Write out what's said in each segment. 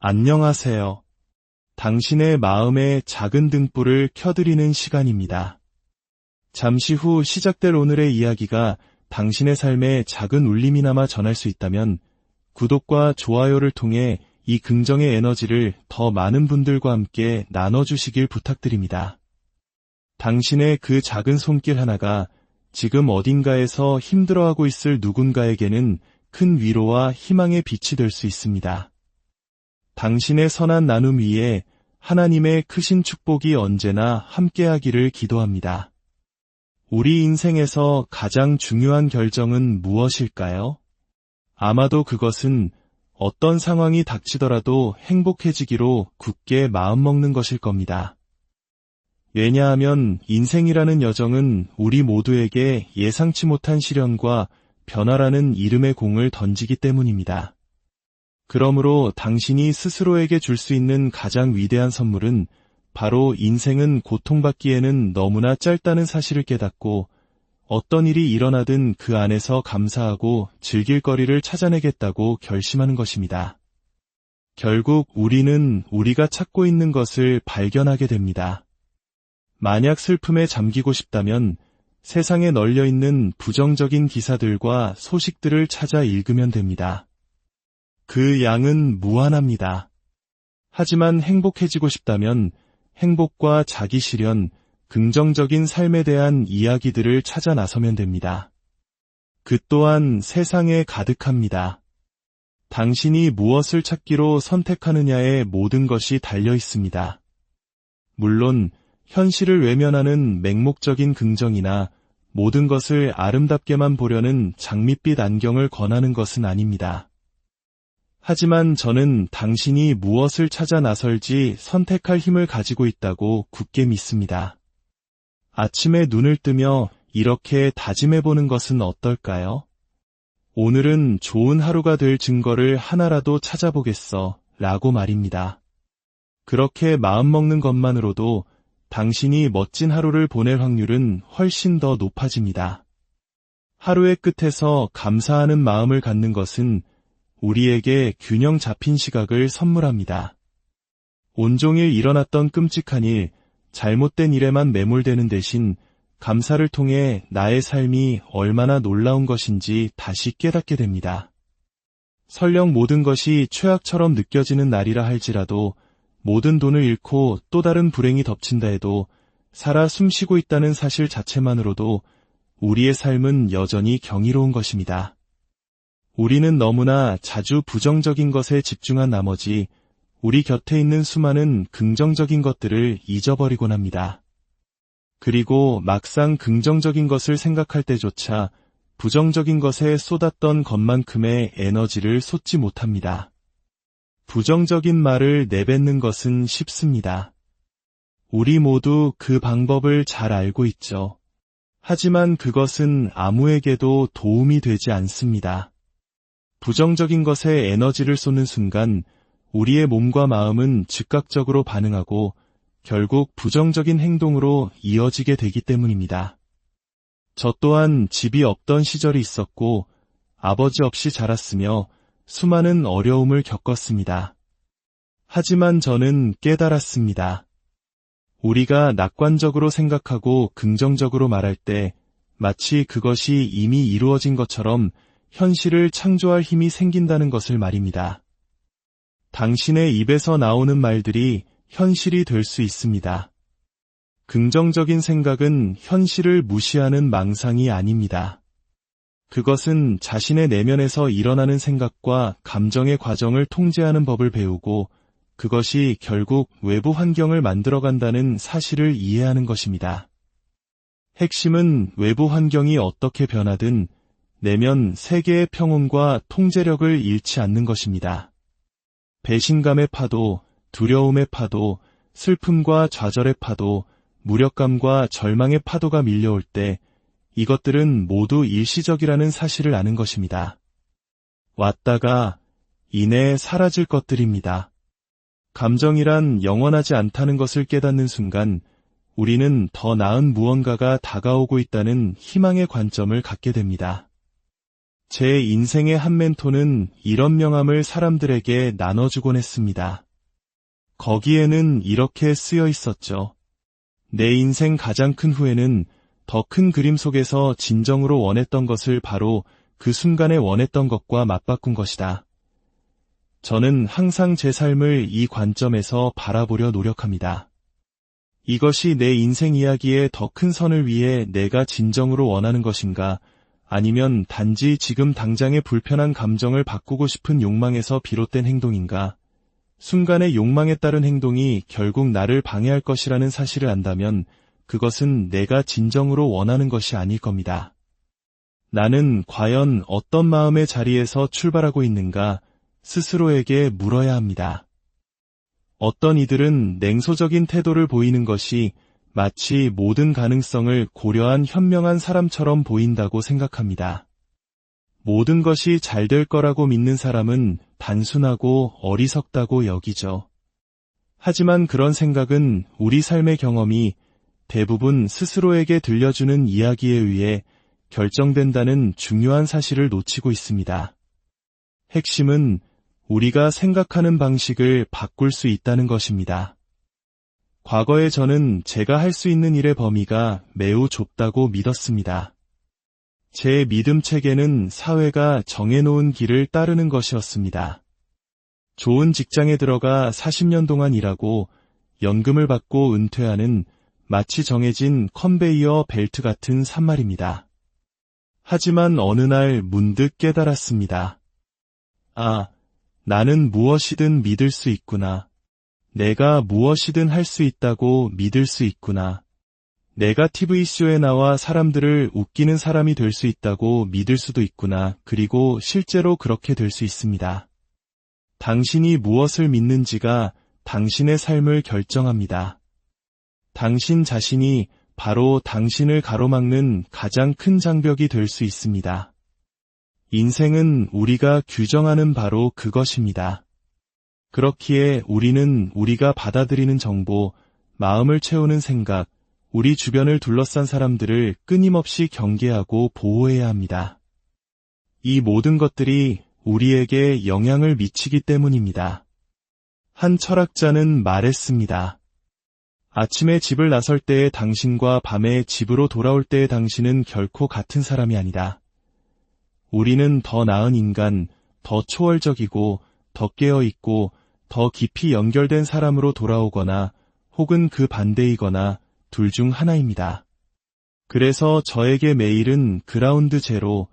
안녕하세요. 당신의 마음의 작은 등불을 켜드리는 시간입니다. 잠시 후 시작될 오늘의 이야기가 당신의 삶에 작은 울림이나마 전할 수 있다면 구독과 좋아요를 통해 이 긍정의 에너지를 더 많은 분들과 함께 나눠주시길 부탁드립니다. 당신의 그 작은 손길 하나가 지금 어딘가에서 힘들어하고 있을 누군가에게는 큰 위로와 희망의 빛이 될 수 있습니다. 당신의 선한 나눔 위에 하나님의 크신 축복이 언제나 함께하기를 기도합니다. 우리 인생에서 가장 중요한 결정은 무엇일까요? 아마도 그것은 어떤 상황이 닥치더라도 행복해지기로 굳게 마음먹는 것일 겁니다. 왜냐하면 인생이라는 여정은 우리 모두에게 예상치 못한 시련과 변화라는 이름의 공을 던지기 때문입니다. 그러므로 당신이 스스로에게 줄 수 있는 가장 위대한 선물은 바로 인생은 고통받기에는 너무나 짧다는 사실을 깨닫고 어떤 일이 일어나든 그 안에서 감사하고 즐길 거리를 찾아내겠다고 결심하는 것입니다. 결국 우리는 우리가 찾고 있는 것을 발견하게 됩니다. 만약 슬픔에 잠기고 싶다면 세상에 널려있는 부정적인 기사들과 소식들을 찾아 읽으면 됩니다. 그 양은 무한합니다. 하지만 행복해지고 싶다면 행복과 자기 실현, 긍정적인 삶에 대한 이야기들을 찾아 나서면 됩니다. 그 또한 세상에 가득합니다. 당신이 무엇을 찾기로 선택하느냐에 모든 것이 달려 있습니다. 물론 현실을 외면하는 맹목적인 긍정이나 모든 것을 아름답게만 보려는 장밋빛 안경을 권하는 것은 아닙니다. 하지만 저는 당신이 무엇을 찾아 나설지 선택할 힘을 가지고 있다고 굳게 믿습니다. 아침에 눈을 뜨며 이렇게 다짐해보는 것은 어떨까요? 오늘은 좋은 하루가 될 증거를 하나라도 찾아보겠어 라고 말입니다. 그렇게 마음먹는 것만으로도 당신이 멋진 하루를 보낼 확률은 훨씬 더 높아집니다. 하루의 끝에서 감사하는 마음을 갖는 것은 우리에게 균형 잡힌 시각을 선물합니다. 온종일 일어났던 끔찍한 일, 잘못된 일에만 매몰되는 대신 감사를 통해 나의 삶이 얼마나 놀라운 것인지 다시 깨닫게 됩니다. 설령 모든 것이 최악처럼 느껴지는 날이라 할지라도 모든 돈을 잃고 또 다른 불행이 덮친다 해도 살아 숨쉬고 있다는 사실 자체만으로도 우리의 삶은 여전히 경이로운 것입니다. 우리는 너무나 자주 부정적인 것에 집중한 나머지 우리 곁에 있는 수많은 긍정적인 것들을 잊어버리곤 합니다. 그리고 막상 긍정적인 것을 생각할 때조차 부정적인 것에 쏟았던 것만큼의 에너지를 쏟지 못합니다. 부정적인 말을 내뱉는 것은 쉽습니다. 우리 모두 그 방법을 잘 알고 있죠. 하지만 그것은 아무에게도 도움이 되지 않습니다. 부정적인 것에 에너지를 쏟는 순간 우리의 몸과 마음은 즉각적으로 반응하고 결국 부정적인 행동으로 이어지게 되기 때문입니다. 저 또한 집이 없던 시절이 있었고 아버지 없이 자랐으며 수많은 어려움을 겪었습니다. 하지만 저는 깨달았습니다. 우리가 낙관적으로 생각하고 긍정적으로 말할 때 마치 그것이 이미 이루어진 것처럼 현실을 창조할 힘이 생긴다는 것을 말입니다. 당신의 입에서 나오는 말들이 현실이 될 수 있습니다. 긍정적인 생각은 현실을 무시하는 망상이 아닙니다. 그것은 자신의 내면에서 일어나는 생각과 감정의 과정을 통제하는 법을 배우고 그것이 결국 외부 환경을 만들어간다는 사실을 이해하는 것입니다. 핵심은 외부 환경이 어떻게 변하든 내면 세계의 평온과 통제력을 잃지 않는 것입니다. 배신감의 파도, 두려움의 파도, 슬픔과 좌절의 파도, 무력감과 절망의 파도가 밀려올 때 이것들은 모두 일시적이라는 사실을 아는 것입니다. 왔다가 이내 사라질 것들입니다. 감정이란 영원하지 않다는 것을 깨닫는 순간 우리는 더 나은 무언가가 다가오고 있다는 희망의 관점을 갖게 됩니다. 제 인생의 한 멘토는 이런 명함을 사람들에게 나눠주곤 했습니다. 거기에는 이렇게 쓰여 있었죠. 내 인생 가장 큰 후회는 더 큰 그림 속에서 진정으로 원했던 것을 바로 그 순간에 원했던 것과 맞바꾼 것이다. 저는 항상 제 삶을 이 관점에서 바라보려 노력합니다. 이것이 내 인생 이야기의 더 큰 선을 위해 내가 진정으로 원하는 것인가, 아니면 단지 지금 당장의 불편한 감정을 바꾸고 싶은 욕망에서 비롯된 행동인가. 순간의 욕망에 따른 행동이 결국 나를 방해할 것이라는 사실을 안다면 그것은 내가 진정으로 원하는 것이 아닐 겁니다. 나는 과연 어떤 마음의 자리에서 출발하고 있는가 스스로에게 물어야 합니다. 어떤 이들은 냉소적인 태도를 보이는 것이 마치 모든 가능성을 고려한 현명한 사람처럼 보인다고 생각합니다. 모든 것이 잘 될 거라고 믿는 사람은 단순하고 어리석다고 여기죠. 하지만 그런 생각은 우리 삶의 경험이 대부분 스스로에게 들려주는 이야기에 의해 결정된다는 중요한 사실을 놓치고 있습니다. 핵심은 우리가 생각하는 방식을 바꿀 수 있다는 것입니다. 과거에 저는 제가 할 수 있는 일의 범위가 매우 좁다고 믿었습니다. 제 믿음 체계는 사회가 정해놓은 길을 따르는 것이었습니다. 좋은 직장에 들어가 40년 동안 일하고 연금을 받고 은퇴하는 마치 정해진 컨베이어 벨트 같은 산말입니다. 하지만 어느 날 문득 깨달았습니다. 아, 나는 무엇이든 믿을 수 있구나. 내가 무엇이든 할 수 있다고 믿을 수 있구나. 내가 TV쇼에 나와 사람들을 웃기는 사람이 될 수 있다고 믿을 수도 있구나. 그리고 실제로 그렇게 될 수 있습니다. 당신이 무엇을 믿는지가 당신의 삶을 결정합니다. 당신 자신이 바로 당신을 가로막는 가장 큰 장벽이 될 수 있습니다. 인생은 우리가 규정하는 바로 그것입니다. 그렇기에 우리는 우리가 받아들이는 정보, 마음을 채우는 생각, 우리 주변을 둘러싼 사람들을 끊임없이 경계하고 보호해야 합니다. 이 모든 것들이 우리에게 영향을 미치기 때문입니다. 한 철학자는 말했습니다. 아침에 집을 나설 때의 당신과 밤에 집으로 돌아올 때의 당신은 결코 같은 사람이 아니다. 우리는 더 나은 인간, 더 초월적이고 더 깨어있고 더 깊이 연결된 사람으로 돌아오거나 혹은 그 반대이거나 둘 중 하나입니다. 그래서 저에게 매일은 그라운드 제로,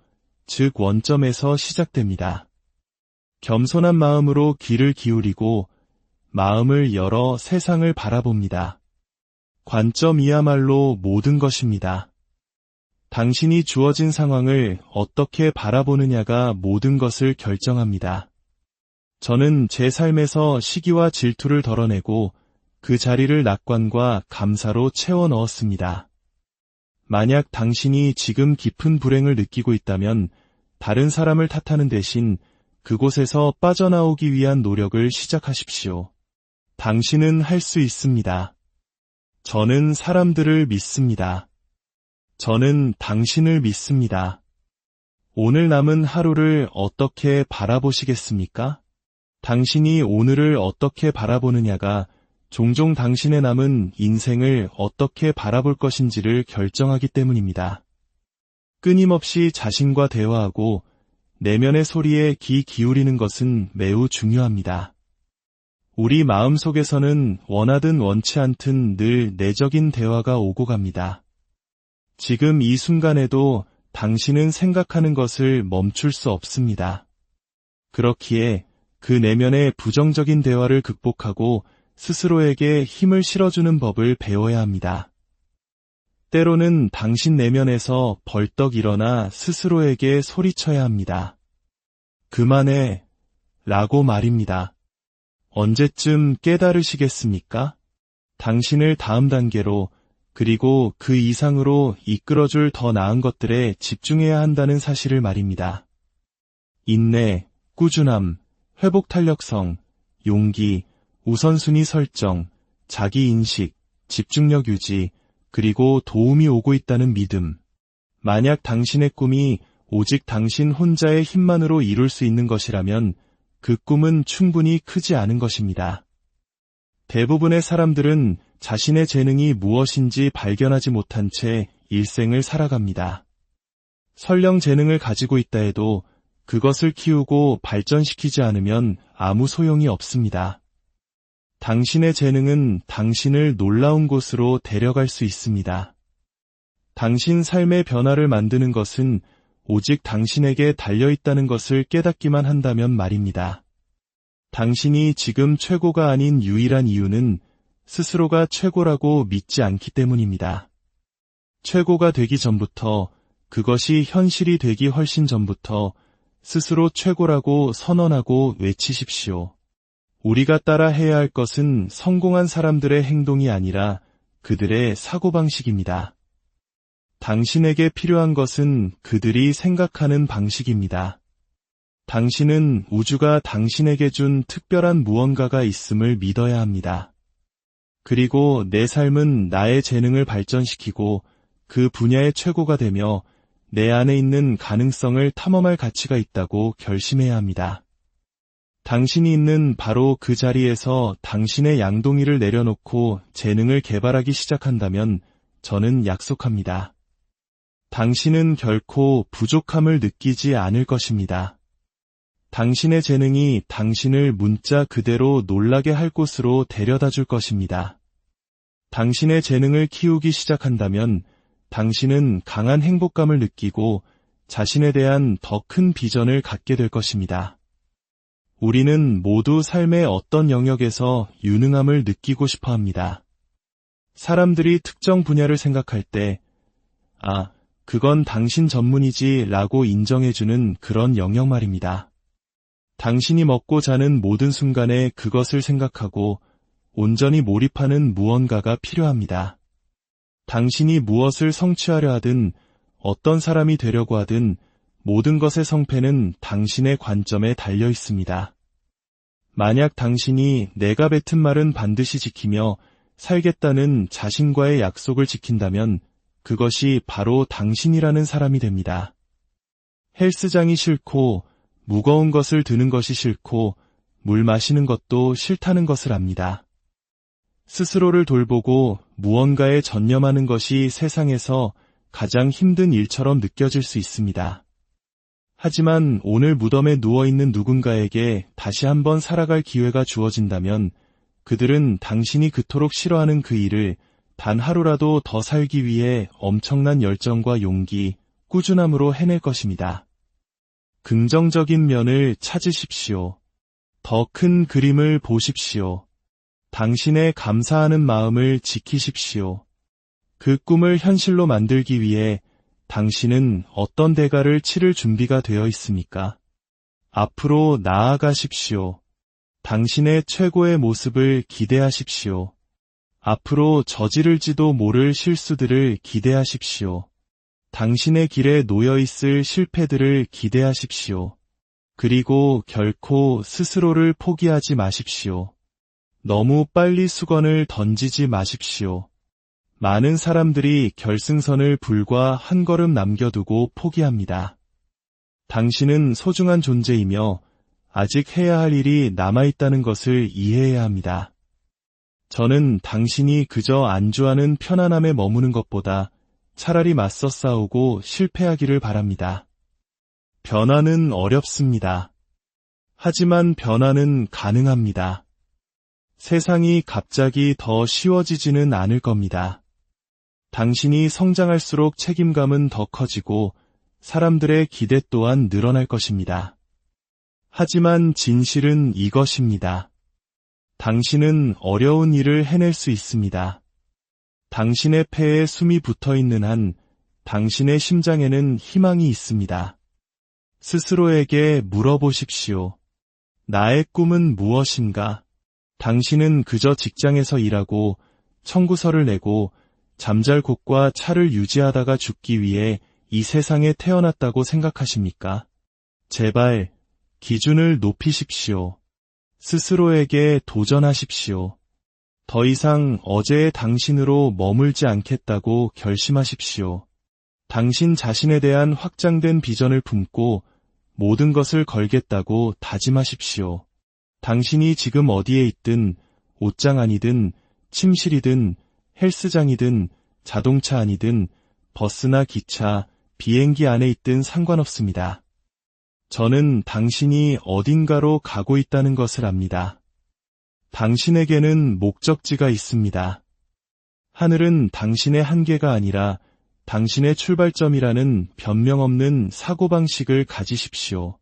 즉 원점에서 시작됩니다. 겸손한 마음으로 귀를 기울이고 마음을 열어 세상을 바라봅니다. 관점이야말로 모든 것입니다. 당신이 주어진 상황을 어떻게 바라보느냐가 모든 것을 결정합니다. 저는 제 삶에서 시기와 질투를 덜어내고 그 자리를 낙관과 감사로 채워 넣었습니다. 만약 당신이 지금 깊은 불행을 느끼고 있다면 다른 사람을 탓하는 대신 그곳에서 빠져나오기 위한 노력을 시작하십시오. 당신은 할 수 있습니다. 저는 사람들을 믿습니다. 저는 당신을 믿습니다. 오늘 남은 하루를 어떻게 바라보시겠습니까? 당신이 오늘을 어떻게 바라보느냐가 종종 당신의 남은 인생을 어떻게 바라볼 것인지를 결정하기 때문입니다. 끊임없이 자신과 대화하고 내면의 소리에 귀 기울이는 것은 매우 중요합니다. 우리 마음속에서는 원하든 원치 않든 늘 내적인 대화가 오고 갑니다. 지금 이 순간에도 당신은 생각하는 것을 멈출 수 없습니다. 그렇기에 그 내면의 부정적인 대화를 극복하고 스스로에게 힘을 실어주는 법을 배워야 합니다. 때로는 당신 내면에서 벌떡 일어나 스스로에게 소리쳐야 합니다. 그만해, 라고 말입니다. 언제쯤 깨달으시겠습니까? 당신을 다음 단계로 그리고 그 이상으로 이끌어줄 더 나은 것들에 집중해야 한다는 사실을 말입니다. 인내, 꾸준함, 회복 탄력성, 용기, 우선순위 설정, 자기인식, 집중력 유지, 그리고 도움이 오고 있다는 믿음. 만약 당신의 꿈이 오직 당신 혼자의 힘만으로 이룰 수 있는 것이라면 그 꿈은 충분히 크지 않은 것입니다. 대부분의 사람들은 자신의 재능이 무엇인지 발견하지 못한 채 일생을 살아갑니다. 설령 재능을 가지고 있다 해도 그것을 키우고 발전시키지 않으면 아무 소용이 없습니다. 당신의 재능은 당신을 놀라운 곳으로 데려갈 수 있습니다. 당신 삶의 변화를 만드는 것은 오직 당신에게 달려있다는 것을 깨닫기만 한다면 말입니다. 당신이 지금 최고가 아닌 유일한 이유는 스스로가 최고라고 믿지 않기 때문입니다. 최고가 되기 전부터, 그것이 현실이 되기 훨씬 전부터 스스로 최고라고 선언하고 외치십시오. 우리가 따라 해야 할 것은 성공한 사람들의 행동이 아니라 그들의 사고방식입니다. 당신에게 필요한 것은 그들이 생각하는 방식입니다. 당신은 우주가 당신에게 준 특별한 무언가가 있음을 믿어야 합니다. 그리고 내 삶은 나의 재능을 발전시키고 그 분야의 최고가 되며 내 안에 있는 가능성을 탐험할 가치가 있다고 결심해야 합니다. 당신이 있는 바로 그 자리에서 당신의 양동이를 내려놓고 재능을 개발하기 시작한다면 저는 약속합니다. 당신은 결코 부족함을 느끼지 않을 것입니다. 당신의 재능이 당신을 문자 그대로 놀라게 할 곳으로 데려다 줄 것입니다. 당신의 재능을 키우기 시작한다면 당신은 강한 행복감을 느끼고 자신에 대한 더 큰 비전을 갖게 될 것입니다. 우리는 모두 삶의 어떤 영역에서 유능함을 느끼고 싶어 합니다. 사람들이 특정 분야를 생각할 때, 그건 당신 전문이지 라고 인정해주는 그런 영역 말입니다. 당신이 먹고 자는 모든 순간에 그것을 생각하고 온전히 몰입하는 무언가가 필요합니다. 당신이 무엇을 성취하려 하든 어떤 사람이 되려고 하든 모든 것의 성패는 당신의 관점에 달려 있습니다. 만약 당신이 내가 뱉은 말은 반드시 지키며 살겠다는 자신과의 약속을 지킨다면 그것이 바로 당신이라는 사람이 됩니다. 헬스장이 싫고 무거운 것을 드는 것이 싫고 물 마시는 것도 싫다는 것을 압니다. 스스로를 돌보고 무언가에 전념하는 것이 세상에서 가장 힘든 일처럼 느껴질 수 있습니다. 하지만 오늘 무덤에 누워있는 누군가에게 다시 한번 살아갈 기회가 주어진다면 그들은 당신이 그토록 싫어하는 그 일을 단 하루라도 더 살기 위해 엄청난 열정과 용기, 꾸준함으로 해낼 것입니다. 긍정적인 면을 찾으십시오. 더 큰 그림을 보십시오. 당신의 감사하는 마음을 지키십시오. 그 꿈을 현실로 만들기 위해 당신은 어떤 대가를 치를 준비가 되어 있습니까? 앞으로 나아가십시오. 당신의 최고의 모습을 기대하십시오. 앞으로 저지를지도 모를 실수들을 기대하십시오. 당신의 길에 놓여있을 실패들을 기대하십시오. 그리고 결코 스스로를 포기하지 마십시오. 너무 빨리 수건을 던지지 마십시오. 많은 사람들이 결승선을 불과 한 걸음 남겨두고 포기합니다. 당신은 소중한 존재이며 아직 해야 할 일이 남아있다는 것을 이해해야 합니다. 저는 당신이 그저 안주하는 편안함에 머무는 것보다 차라리 맞서 싸우고 실패하기를 바랍니다. 변화는 어렵습니다. 하지만 변화는 가능합니다. 세상이 갑자기 더 쉬워지지는 않을 겁니다. 당신이 성장할수록 책임감은 더 커지고 사람들의 기대 또한 늘어날 것입니다. 하지만 진실은 이것입니다. 당신은 어려운 일을 해낼 수 있습니다. 당신의 폐에 숨이 붙어있는 한 당신의 심장에는 희망이 있습니다. 스스로에게 물어보십시오. 나의 꿈은 무엇인가? 당신은 그저 직장에서 일하고 청구서를 내고 잠잘 곳과 차를 유지하다가 죽기 위해 이 세상에 태어났다고 생각하십니까? 제발 기준을 높이십시오. 스스로에게 도전하십시오. 더 이상 어제의 당신으로 머물지 않겠다고 결심하십시오. 당신 자신에 대한 확장된 비전을 품고 모든 것을 걸겠다고 다짐하십시오. 당신이 지금 어디에 있든 옷장 안이든 침실이든 헬스장이든 자동차 안이든 버스나 기차, 비행기 안에 있든 상관없습니다. 저는 당신이 어딘가로 가고 있다는 것을 압니다. 당신에게는 목적지가 있습니다. 하늘은 당신의 한계가 아니라 당신의 출발점이라는 변명 없는 사고방식을 가지십시오.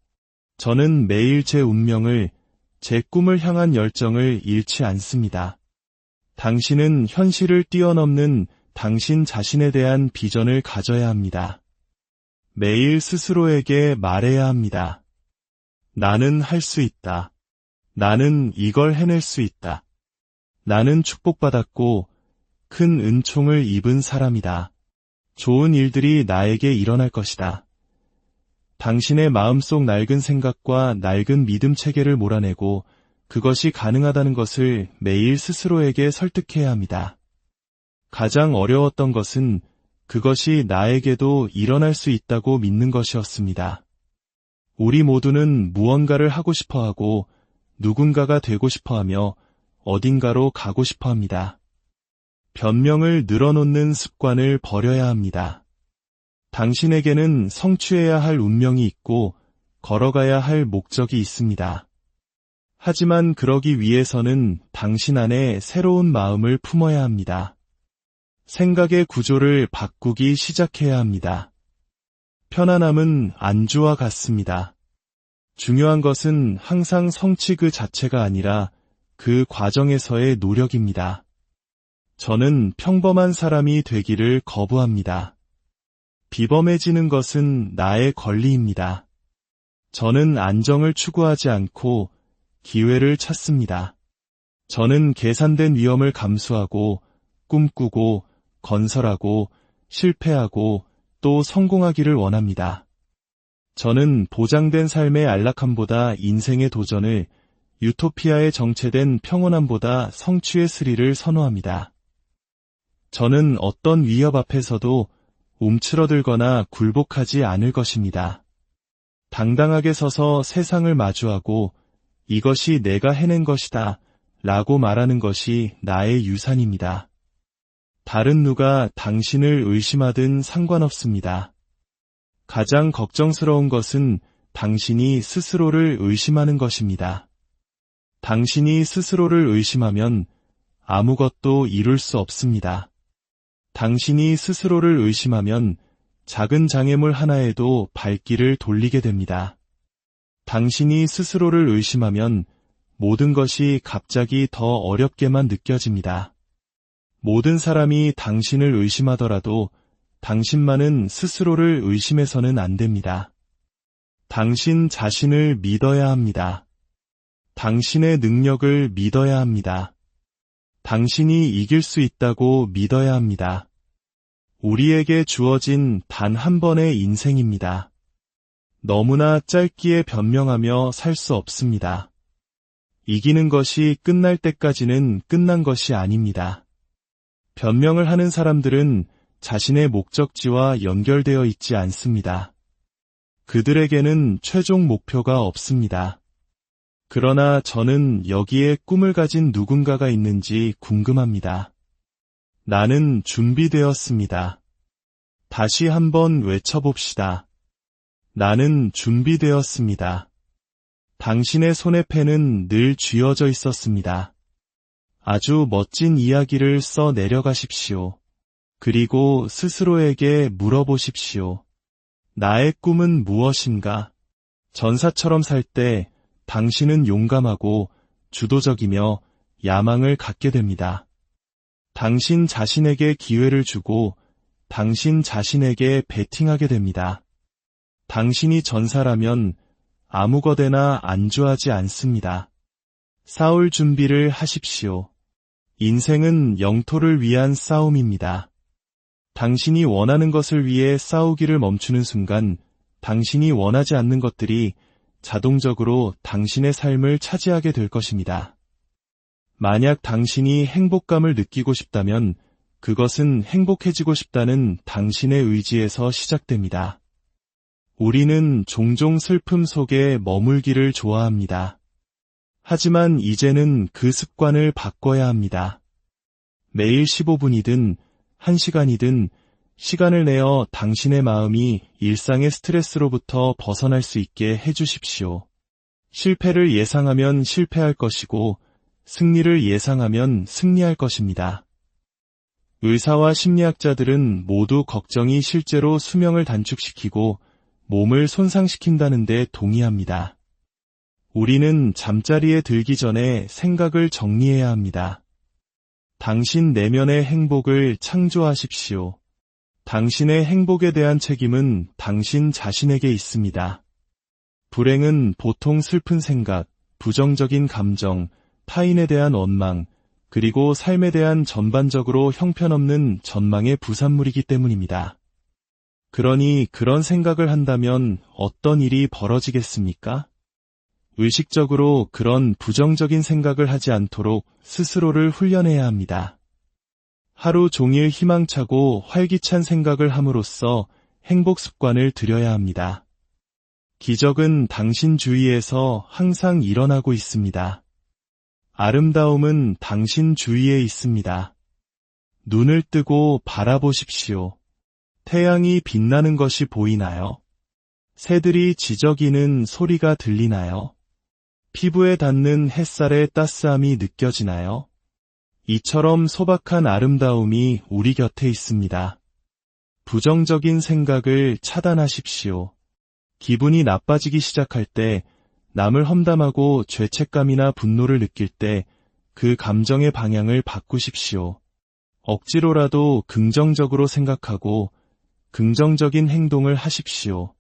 저는 매일 제 운명을, 제 꿈을 향한 열정을 잃지 않습니다. 당신은 현실을 뛰어넘는 당신 자신에 대한 비전을 가져야 합니다. 매일 스스로에게 말해야 합니다. 나는 할 수 있다. 나는 이걸 해낼 수 있다. 나는 축복받았고 큰 은총을 입은 사람이다. 좋은 일들이 나에게 일어날 것이다. 당신의 마음속 낡은 생각과 낡은 믿음 체계를 몰아내고 그것이 가능하다는 것을 매일 스스로에게 설득해야 합니다. 가장 어려웠던 것은 그것이 나에게도 일어날 수 있다고 믿는 것이었습니다. 우리 모두는 무언가를 하고 싶어하고 누군가가 되고 싶어하며 어딘가로 가고 싶어합니다. 변명을 늘어놓는 습관을 버려야 합니다. 당신에게는 성취해야 할 운명이 있고 걸어가야 할 목적이 있습니다. 하지만 그러기 위해서는 당신 안에 새로운 마음을 품어야 합니다. 생각의 구조를 바꾸기 시작해야 합니다. 편안함은 안주와 같습니다. 중요한 것은 항상 성취 그 자체가 아니라 그 과정에서의 노력입니다. 저는 평범한 사람이 되기를 거부합니다. 비범해지는 것은 나의 권리입니다. 저는 안정을 추구하지 않고 기회를 찾습니다. 저는 계산된 위험을 감수하고 꿈꾸고 건설하고 실패하고 또 성공하기를 원합니다. 저는 보장된 삶의 안락함보다 인생의 도전을, 유토피아에 정체된 평온함보다 성취의 스릴을 선호합니다. 저는 어떤 위협 앞에서도 움츠러들거나 굴복하지 않을 것입니다. 당당하게 서서 세상을 마주하고 이것이 내가 해낸 것이다 라고 말하는 것이 나의 유산입니다. 다른 누가 당신을 의심하든 상관없습니다. 가장 걱정스러운 것은 당신이 스스로를 의심하는 것입니다. 당신이 스스로를 의심하면 아무것도 이룰 수 없습니다. 당신이 스스로를 의심하면 작은 장애물 하나에도 발길을 돌리게 됩니다. 당신이 스스로를 의심하면 모든 것이 갑자기 더 어렵게만 느껴집니다. 모든 사람이 당신을 의심하더라도 당신만은 스스로를 의심해서는 안 됩니다. 당신 자신을 믿어야 합니다. 당신의 능력을 믿어야 합니다. 당신이 이길 수 있다고 믿어야 합니다. 우리에게 주어진 단 한 번의 인생입니다. 너무나 짧기에 변명하며 살 수 없습니다. 이기는 것이 끝날 때까지는 끝난 것이 아닙니다. 변명을 하는 사람들은 자신의 목적지와 연결되어 있지 않습니다. 그들에게는 최종 목표가 없습니다. 그러나 저는 여기에 꿈을 가진 누군가가 있는지 궁금합니다. 나는 준비되었습니다. 다시 한번 외쳐봅시다. 나는 준비되었습니다. 당신의 손의 펜은 늘 쥐어져 있었습니다. 아주 멋진 이야기를 써 내려가십시오. 그리고 스스로에게 물어보십시오. 나의 꿈은 무엇인가? 전사처럼 살 때 당신은 용감하고 주도적이며 야망을 갖게 됩니다. 당신 자신에게 기회를 주고 당신 자신에게 베팅하게 됩니다. 당신이 전사라면 아무거데나 안주하지 않습니다. 싸울 준비를 하십시오. 인생은 영토를 위한 싸움입니다. 당신이 원하는 것을 위해 싸우기를 멈추는 순간 당신이 원하지 않는 것들이 자동적으로 당신의 삶을 차지하게 될 것입니다. 만약 당신이 행복감을 느끼고 싶다면 그것은 행복해지고 싶다는 당신의 의지에서 시작됩니다. 우리는 종종 슬픔 속에 머물기를 좋아합니다. 하지만 이제는 그 습관을 바꿔야 합니다. 매일 15분이든 1시간이든 시간을 내어 당신의 마음이 일상의 스트레스로부터 벗어날 수 있게 해주십시오. 실패를 예상하면 실패할 것이고 승리를 예상하면 승리할 것입니다. 의사와 심리학자들은 모두 걱정이 실제로 수명을 단축시키고 몸을 손상시킨다는 데 동의합니다. 우리는 잠자리에 들기 전에 생각을 정리해야 합니다. 당신 내면의 행복을 창조하십시오. 당신의 행복에 대한 책임은 당신 자신에게 있습니다. 불행은 보통 슬픈 생각, 부정적인 감정, 타인에 대한 원망, 그리고 삶에 대한 전반적으로 형편없는 전망의 부산물이기 때문입니다. 그러니 그런 생각을 한다면 어떤 일이 벌어지겠습니까? 의식적으로 그런 부정적인 생각을 하지 않도록 스스로를 훈련해야 합니다. 하루 종일 희망차고 활기찬 생각을 함으로써 행복 습관을 들여야 합니다. 기적은 당신 주위에서 항상 일어나고 있습니다. 아름다움은 당신 주위에 있습니다. 눈을 뜨고 바라보십시오. 태양이 빛나는 것이 보이나요? 새들이 지저귀는 소리가 들리나요? 피부에 닿는 햇살의 따스함이 느껴지나요? 이처럼 소박한 아름다움이 우리 곁에 있습니다. 부정적인 생각을 차단하십시오. 기분이 나빠지기 시작할 때, 남을 험담하고 죄책감이나 분노를 느낄 때 그 감정의 방향을 바꾸십시오. 억지로라도 긍정적으로 생각하고 긍정적인 행동을 하십시오.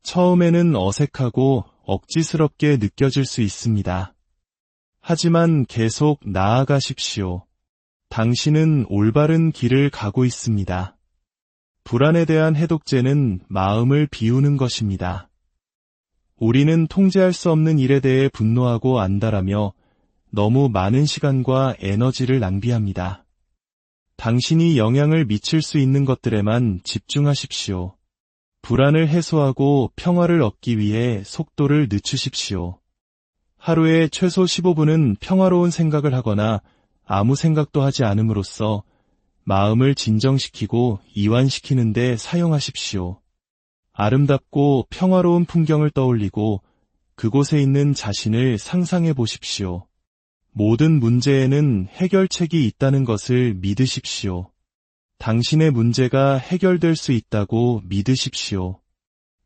처음에는 어색하고 억지스럽게 느껴질 수 있습니다. 하지만 계속 나아가십시오. 당신은 올바른 길을 가고 있습니다. 불안에 대한 해독제는 마음을 비우는 것입니다. 우리는 통제할 수 없는 일에 대해 분노하고 안달하며 너무 많은 시간과 에너지를 낭비합니다. 당신이 영향을 미칠 수 있는 것들에만 집중하십시오. 불안을 해소하고 평화를 얻기 위해 속도를 늦추십시오. 하루에 최소 15분은 평화로운 생각을 하거나 아무 생각도 하지 않음으로써 마음을 진정시키고 이완시키는 데 사용하십시오. 아름답고 평화로운 풍경을 떠올리고 그곳에 있는 자신을 상상해 보십시오. 모든 문제에는 해결책이 있다는 것을 믿으십시오. 당신의 문제가 해결될 수 있다고 믿으십시오.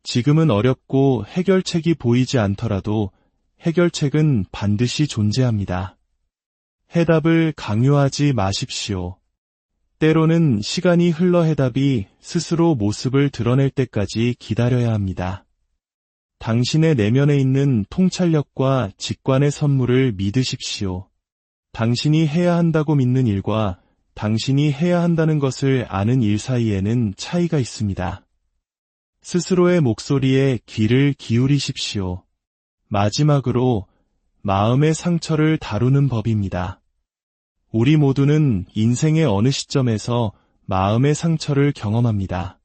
지금은 어렵고 해결책이 보이지 않더라도 해결책은 반드시 존재합니다. 해답을 강요하지 마십시오. 때로는 시간이 흘러 해답이 스스로 모습을 드러낼 때까지 기다려야 합니다. 당신의 내면에 있는 통찰력과 직관의 선물을 믿으십시오. 당신이 해야 한다고 믿는 일과 당신이 해야 한다는 것을 아는 일 사이에는 차이가 있습니다. 스스로의 목소리에 귀를 기울이십시오. 마지막으로 마음의 상처를 다루는 법입니다. 우리 모두는 인생의 어느 시점에서 마음의 상처를 경험합니다.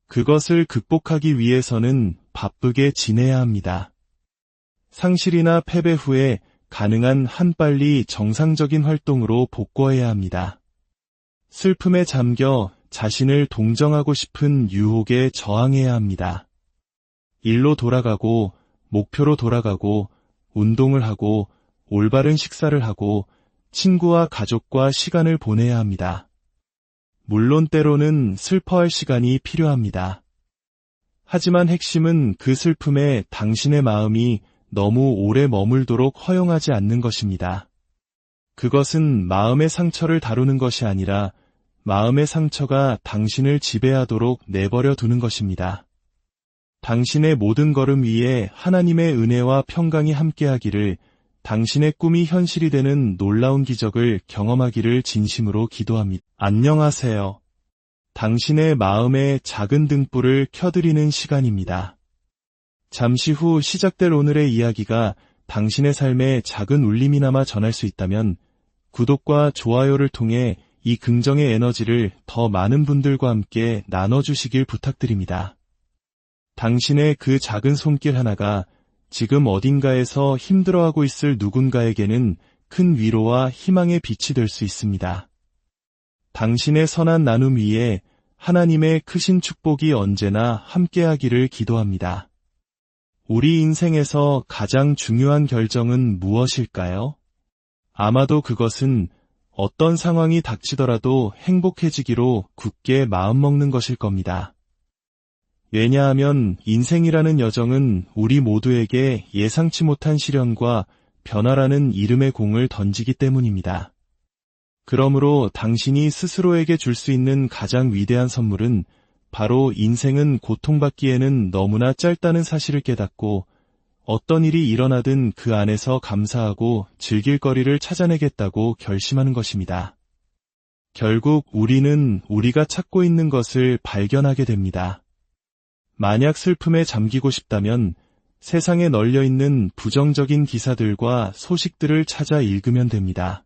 그것을 극복하기 위해서는 바쁘게 지내야 합니다. 상실이나 패배 후에 가능한 한 빨리 정상적인 활동으로 복구해야 합니다. 슬픔에 잠겨 자신을 동정하고 싶은 유혹에 저항해야 합니다. 일로 돌아가고 목표로 돌아가고 운동을 하고 올바른 식사를 하고 친구와 가족과 시간을 보내야 합니다. 물론 때로는 슬퍼할 시간이 필요합니다. 하지만 핵심은 그 슬픔에 당신의 마음이 너무 오래 머물도록 허용하지 않는 것입니다. 그것은 마음의 상처를 다루는 것이 아니라 마음의 상처가 당신을 지배하도록 내버려 두는 것입니다. 당신의 모든 걸음 위에 하나님의 은혜와 평강이 함께하기를, 당신의 꿈이 현실이 되는 놀라운 기적을 경험하기를 진심으로 기도합니다. 안녕하세요. 당신의 마음의 작은 등불을 켜드리는 시간입니다. 잠시 후 시작될 오늘의 이야기가 당신의 삶에 작은 울림이나마 전할 수 있다면 구독과 좋아요를 통해 이 긍정의 에너지를 더 많은 분들과 함께 나눠주시길 부탁드립니다. 당신의 그 작은 손길 하나가 지금 어딘가에서 힘들어하고 있을 누군가에게는 큰 위로와 희망의 빛이 될 수 있습니다. 당신의 선한 나눔 위에 하나님의 크신 축복이 언제나 함께하기를 기도합니다. 우리 인생에서 가장 중요한 결정은 무엇일까요? 아마도 그것은 어떤 상황이 닥치더라도 행복해지기로 굳게 마음먹는 것일 겁니다. 왜냐하면 인생이라는 여정은 우리 모두에게 예상치 못한 시련과 변화라는 이름의 공을 던지기 때문입니다. 그러므로 당신이 스스로에게 줄 수 있는 가장 위대한 선물은 바로 인생은 고통받기에는 너무나 짧다는 사실을 깨닫고 어떤 일이 일어나든 그 안에서 감사하고 즐길 거리를 찾아내겠다고 결심하는 것입니다. 결국 우리는 우리가 찾고 있는 것을 발견하게 됩니다. 만약 슬픔에 잠기고 싶다면 세상에 널려있는 부정적인 기사들과 소식들을 찾아 읽으면 됩니다.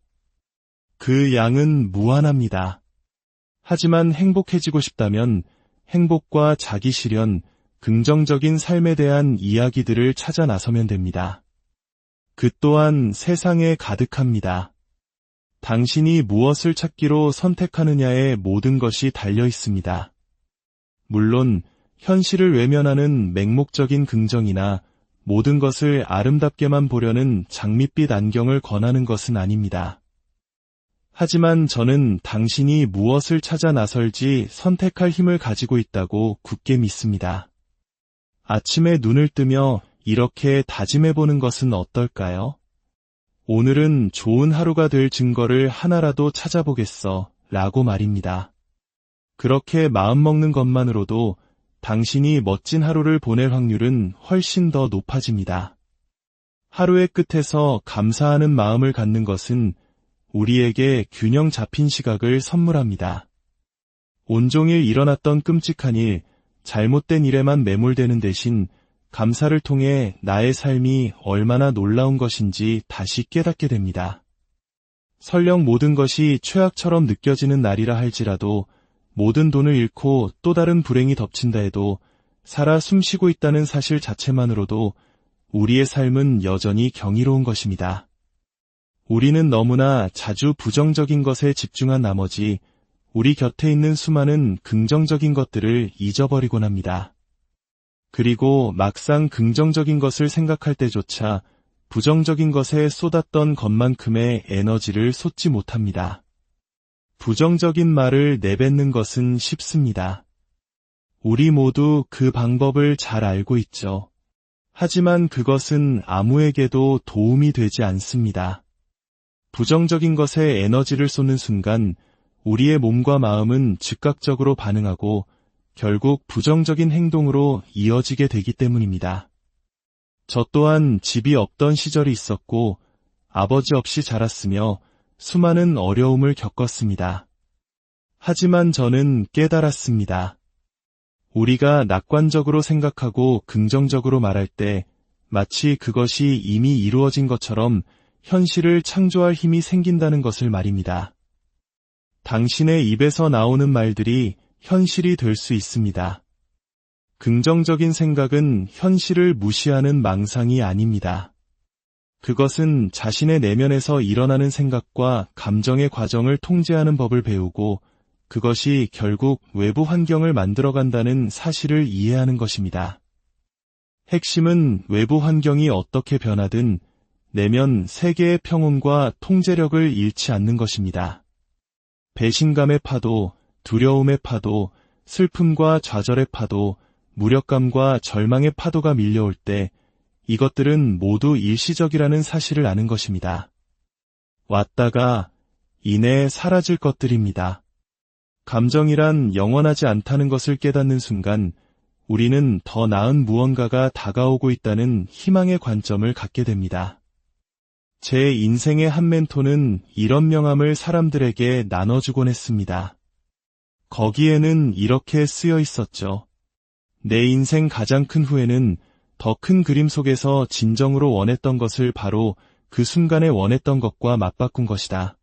그 양은 무한합니다. 하지만 행복해지고 싶다면 행복과 자기 실현, 긍정적인 삶에 대한 이야기들을 찾아 나서면 됩니다. 그 또한 세상에 가득합니다. 당신이 무엇을 찾기로 선택하느냐에 모든 것이 달려 있습니다. 물론 현실을 외면하는 맹목적인 긍정이나 모든 것을 아름답게만 보려는 장밋빛 안경을 권하는 것은 아닙니다. 하지만 저는 당신이 무엇을 찾아 나설지 선택할 힘을 가지고 있다고 굳게 믿습니다. 아침에 눈을 뜨며 이렇게 다짐해보는 것은 어떨까요? 오늘은 좋은 하루가 될 증거를 하나라도 찾아보겠어 라고 말입니다. 그렇게 마음먹는 것만으로도 당신이 멋진 하루를 보낼 확률은 훨씬 더 높아집니다. 하루의 끝에서 감사하는 마음을 갖는 것은 우리에게 균형 잡힌 시각을 선물합니다. 온종일 일어났던 끔찍한 일, 잘못된 일에만 매몰되는 대신 감사를 통해 나의 삶이 얼마나 놀라운 것인지 다시 깨닫게 됩니다. 설령 모든 것이 최악처럼 느껴지는 날이라 할지라도 모든 돈을 잃고 또 다른 불행이 덮친다 해도 살아 숨쉬고 있다는 사실 자체만으로도 우리의 삶은 여전히 경이로운 것입니다. 우리는 너무나 자주 부정적인 것에 집중한 나머지 우리 곁에 있는 수많은 긍정적인 것들을 잊어버리곤 합니다. 그리고 막상 긍정적인 것을 생각할 때조차 부정적인 것에 쏟았던 것만큼의 에너지를 쏟지 못합니다. 부정적인 말을 내뱉는 것은 쉽습니다. 우리 모두 그 방법을 잘 알고 있죠. 하지만 그것은 아무에게도 도움이 되지 않습니다. 부정적인 것에 에너지를 쏟는 순간 우리의 몸과 마음은 즉각적으로 반응하고 결국 부정적인 행동으로 이어지게 되기 때문입니다. 저 또한 집이 없던 시절이 있었고 아버지 없이 자랐으며 수많은 어려움을 겪었습니다. 하지만 저는 깨달았습니다. 우리가 낙관적으로 생각하고 긍정적으로 말할 때 마치 그것이 이미 이루어진 것처럼 현실을 창조할 힘이 생긴다는 것을 말입니다. 당신의 입에서 나오는 말들이 현실이 될 수 있습니다. 긍정적인 생각은 현실을 무시하는 망상이 아닙니다. 그것은 자신의 내면에서 일어나는 생각과 감정의 과정을 통제하는 법을 배우고 그것이 결국 외부 환경을 만들어간다는 사실을 이해하는 것입니다. 핵심은 외부 환경이 어떻게 변하든 내면 세계의 평온과 통제력을 잃지 않는 것입니다. 배신감의 파도, 두려움의 파도, 슬픔과 좌절의 파도, 무력감과 절망의 파도가 밀려올 때 이것들은 모두 일시적이라는 사실을 아는 것입니다. 왔다가 이내 사라질 것들입니다. 감정이란 영원하지 않다는 것을 깨닫는 순간 우리는 더 나은 무언가가 다가오고 있다는 희망의 관점을 갖게 됩니다. 제 인생의 한 멘토는 이런 명함을 사람들에게 나눠주곤 했습니다. 거기에는 이렇게 쓰여 있었죠. 내 인생 가장 큰 후회는 더 큰 그림 속에서 진정으로 원했던 것을 바로 그 순간에 원했던 것과 맞바꾼 것이다.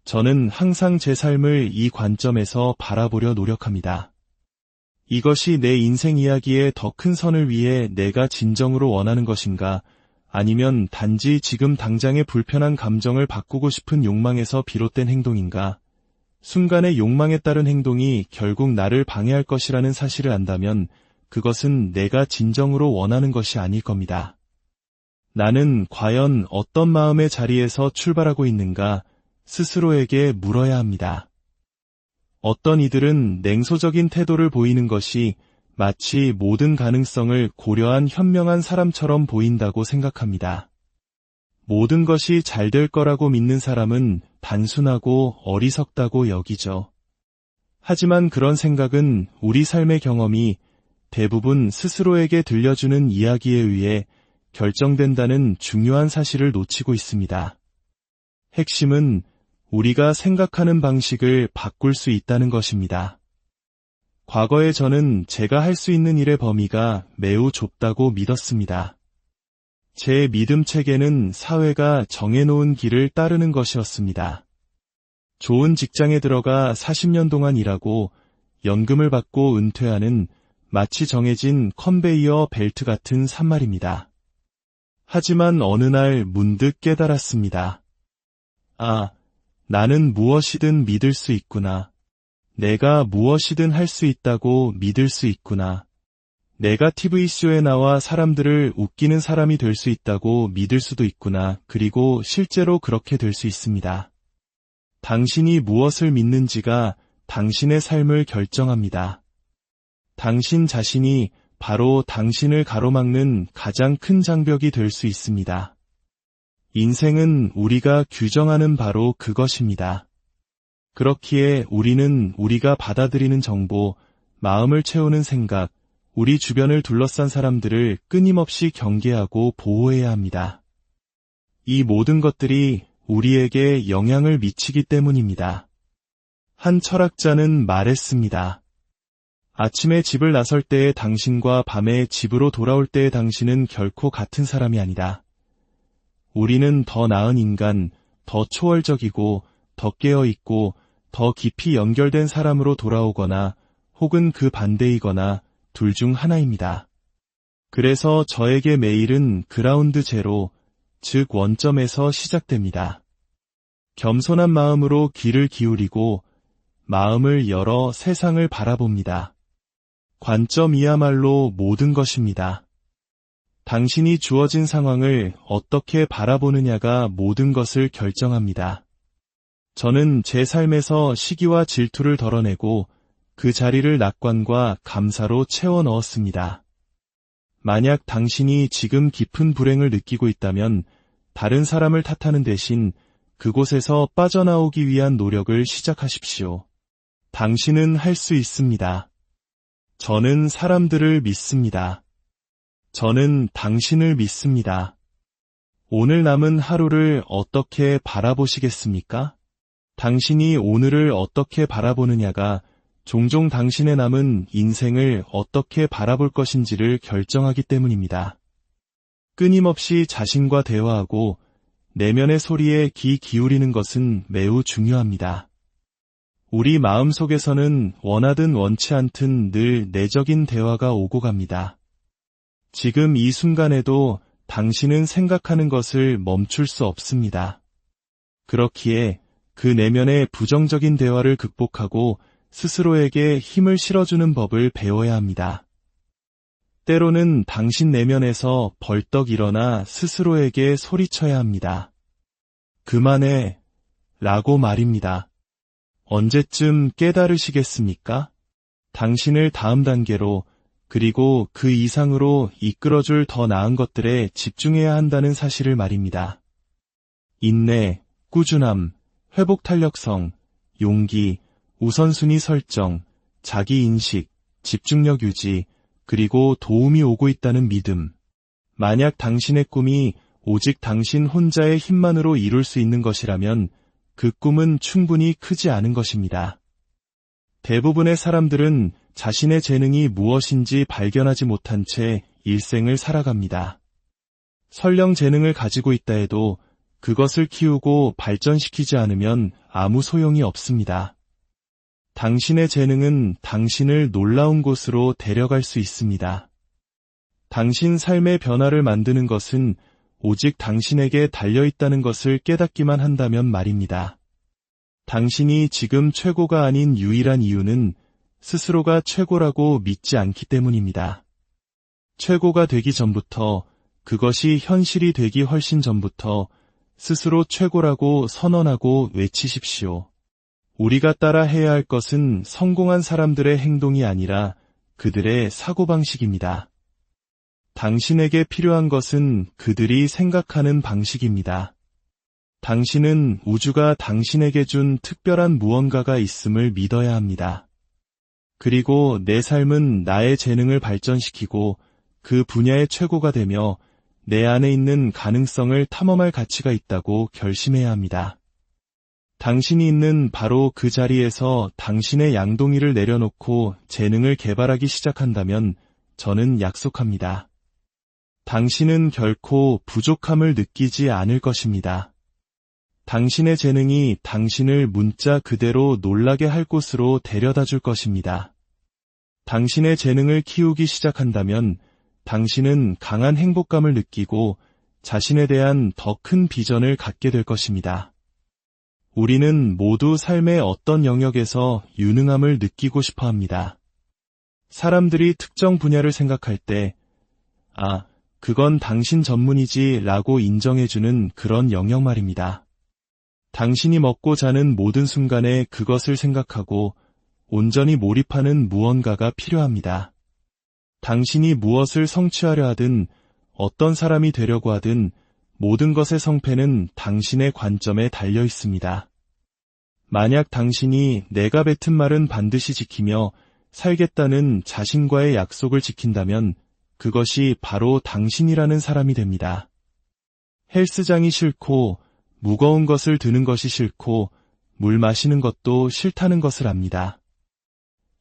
저는 항상 제 삶을 이 관점에서 바라보려 노력합니다. 이것이 내 인생 이야기의 더 큰 선을 위해 내가 진정으로 원하는 것인가, 아니면 단지 지금 당장의 불편한 감정을 바꾸고 싶은 욕망에서 비롯된 행동인가? 순간의 욕망에 따른 행동이 결국 나를 방해할 것이라는 사실을 안다면 그것은 내가 진정으로 원하는 것이 아닐 겁니다. 나는 과연 어떤 마음의 자리에서 출발하고 있는가 스스로에게 물어야 합니다. 어떤 이들은 냉소적인 태도를 보이는 것이 마치 모든 가능성을 고려한 현명한 사람처럼 보인다고 생각합니다. 모든 것이 잘 될 거라고 믿는 사람은 단순하고 어리석다고 여기죠. 하지만 그런 생각은 우리 삶의 경험이 대부분 스스로에게 들려주는 이야기에 의해 결정된다는 중요한 사실을 놓치고 있습니다. 핵심은 우리가 생각하는 방식을 바꿀 수 있다는 것입니다. 과거에 저는 제가 할 수 있는 일의 범위가 매우 좁다고 믿었습니다. 제 믿음 체계는 사회가 정해놓은 길을 따르는 것이었습니다. 좋은 직장에 들어가 40년 동안 일하고 연금을 받고 은퇴하는 마치 정해진 컨베이어 벨트 같은 산말입니다. 하지만 어느 날 문득 깨달았습니다. 아, 나는 무엇이든 믿을 수 있구나. 내가 무엇이든 할 수 있다고 믿을 수 있구나. 내가 TV쇼에 나와 사람들을 웃기는 사람이 될 수 있다고 믿을 수도 있구나. 그리고 실제로 그렇게 될 수 있습니다. 당신이 무엇을 믿는지가 당신의 삶을 결정합니다. 당신 자신이 바로 당신을 가로막는 가장 큰 장벽이 될 수 있습니다. 인생은 우리가 규정하는 바로 그것입니다. 그렇기에 우리는 우리가 받아들이는 정보, 마음을 채우는 생각, 우리 주변을 둘러싼 사람들을 끊임없이 경계하고 보호해야 합니다. 이 모든 것들이 우리에게 영향을 미치기 때문입니다. 한 철학자는 말했습니다. 아침에 집을 나설 때의 당신과 밤에 집으로 돌아올 때의 당신은 결코 같은 사람이 아니다. 우리는 더 나은 인간, 더 초월적이고 더 깨어있고 더 깊이 연결된 사람으로 돌아오거나 혹은 그 반대이거나 둘 중 하나입니다. 그래서 저에게 매일은 그라운드 제로, 즉 원점에서 시작됩니다. 겸손한 마음으로 귀를 기울이고 마음을 열어 세상을 바라봅니다. 관점이야말로 모든 것입니다. 당신이 주어진 상황을 어떻게 바라보느냐가 모든 것을 결정합니다. 저는 제 삶에서 시기와 질투를 덜어내고 그 자리를 낙관과 감사로 채워 넣었습니다. 만약 당신이 지금 깊은 불행을 느끼고 있다면 다른 사람을 탓하는 대신 그곳에서 빠져나오기 위한 노력을 시작하십시오. 당신은 할 수 있습니다. 저는 사람들을 믿습니다. 저는 당신을 믿습니다. 오늘 남은 하루를 어떻게 바라보시겠습니까? 당신이 오늘을 어떻게 바라보느냐가 종종 당신의 남은 인생을 어떻게 바라볼 것인지를 결정하기 때문입니다. 끊임없이 자신과 대화하고 내면의 소리에 귀 기울이는 것은 매우 중요합니다. 우리 마음속에서는 원하든 원치 않든 늘 내적인 대화가 오고 갑니다. 지금 이 순간에도 당신은 생각하는 것을 멈출 수 없습니다. 그렇기에 그 내면의 부정적인 대화를 극복하고 스스로에게 힘을 실어주는 법을 배워야 합니다. 때로는 당신 내면에서 벌떡 일어나 스스로에게 소리쳐야 합니다. 그만해, 라고 말입니다. 언제쯤 깨달으시겠습니까? 당신을 다음 단계로 그리고 그 이상으로 이끌어줄 더 나은 것들에 집중해야 한다는 사실을 말입니다. 인내, 꾸준함, 회복 탄력성, 용기, 우선순위 설정, 자기인식, 집중력 유지, 그리고 도움이 오고 있다는 믿음. 만약 당신의 꿈이 오직 당신 혼자의 힘만으로 이룰 수 있는 것이라면 그 꿈은 충분히 크지 않은 것입니다. 대부분의 사람들은 자신의 재능이 무엇인지 발견하지 못한 채 일생을 살아갑니다. 설령 재능을 가지고 있다 해도 그것을 키우고 발전시키지 않으면 아무 소용이 없습니다. 당신의 재능은 당신을 놀라운 곳으로 데려갈 수 있습니다. 당신 삶의 변화를 만드는 것은 오직 당신에게 달려있다는 것을 깨닫기만 한다면 말입니다. 당신이 지금 최고가 아닌 유일한 이유는 스스로가 최고라고 믿지 않기 때문입니다. 최고가 되기 전부터, 그것이 현실이 되기 훨씬 전부터 스스로 최고라고 선언하고 외치십시오. 우리가 따라 해야 할 것은 성공한 사람들의 행동이 아니라 그들의 사고방식입니다. 당신에게 필요한 것은 그들이 생각하는 방식입니다. 당신은 우주가 당신에게 준 특별한 무언가가 있음을 믿어야 합니다. 그리고 내 삶은 나의 재능을 발전시키고 그 분야의 최고가 되며 내 안에 있는 가능성을 탐험할 가치가 있다고 결심해야 합니다. 당신이 있는 바로 그 자리에서 당신의 양동이를 내려놓고 재능을 개발하기 시작한다면 저는 약속합니다. 당신은 결코 부족함을 느끼지 않을 것입니다. 당신의 재능이 당신을 문자 그대로 놀라게 할 곳으로 데려다 줄 것입니다. 당신의 재능을 키우기 시작한다면 당신은 강한 행복감을 느끼고 자신에 대한 더 큰 비전을 갖게 될 것입니다. 우리는 모두 삶의 어떤 영역에서 유능함을 느끼고 싶어 합니다. 사람들이 특정 분야를 생각할 때, 그건 당신 전문이지 라고 인정해주는 그런 영역 말입니다. 당신이 먹고 자는 모든 순간에 그것을 생각하고 온전히 몰입하는 무언가가 필요합니다. 당신이 무엇을 성취하려 하든 어떤 사람이 되려고 하든 모든 것의 성패는 당신의 관점에 달려 있습니다. 만약 당신이 내가 뱉은 말은 반드시 지키며 살겠다는 자신과의 약속을 지킨다면 그것이 바로 당신이라는 사람이 됩니다. 헬스장이 싫고 무거운 것을 드는 것이 싫고 물 마시는 것도 싫다는 것을 압니다.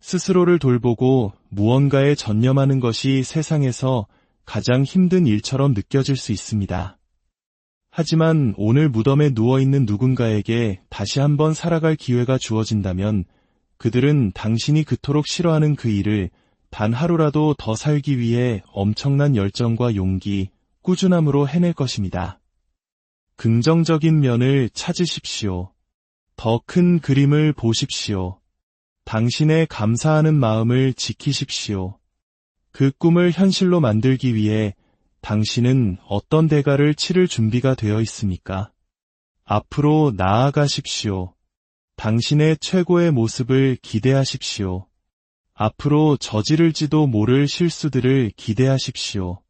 스스로를 돌보고 무언가에 전념하는 것이 세상에서 가장 힘든 일처럼 느껴질 수 있습니다. 하지만 오늘 무덤에 누워있는 누군가에게 다시 한번 살아갈 기회가 주어진다면 그들은 당신이 그토록 싫어하는 그 일을 단 하루라도 더 살기 위해 엄청난 열정과 용기, 꾸준함으로 해낼 것입니다. 긍정적인 면을 찾으십시오. 더 큰 그림을 보십시오. 당신의 감사하는 마음을 지키십시오. 그 꿈을 현실로 만들기 위해 당신은 어떤 대가를 치를 준비가 되어 있습니까? 앞으로 나아가십시오. 당신의 최고의 모습을 기대하십시오. 앞으로 저지를지도 모를 실수들을 기대하십시오.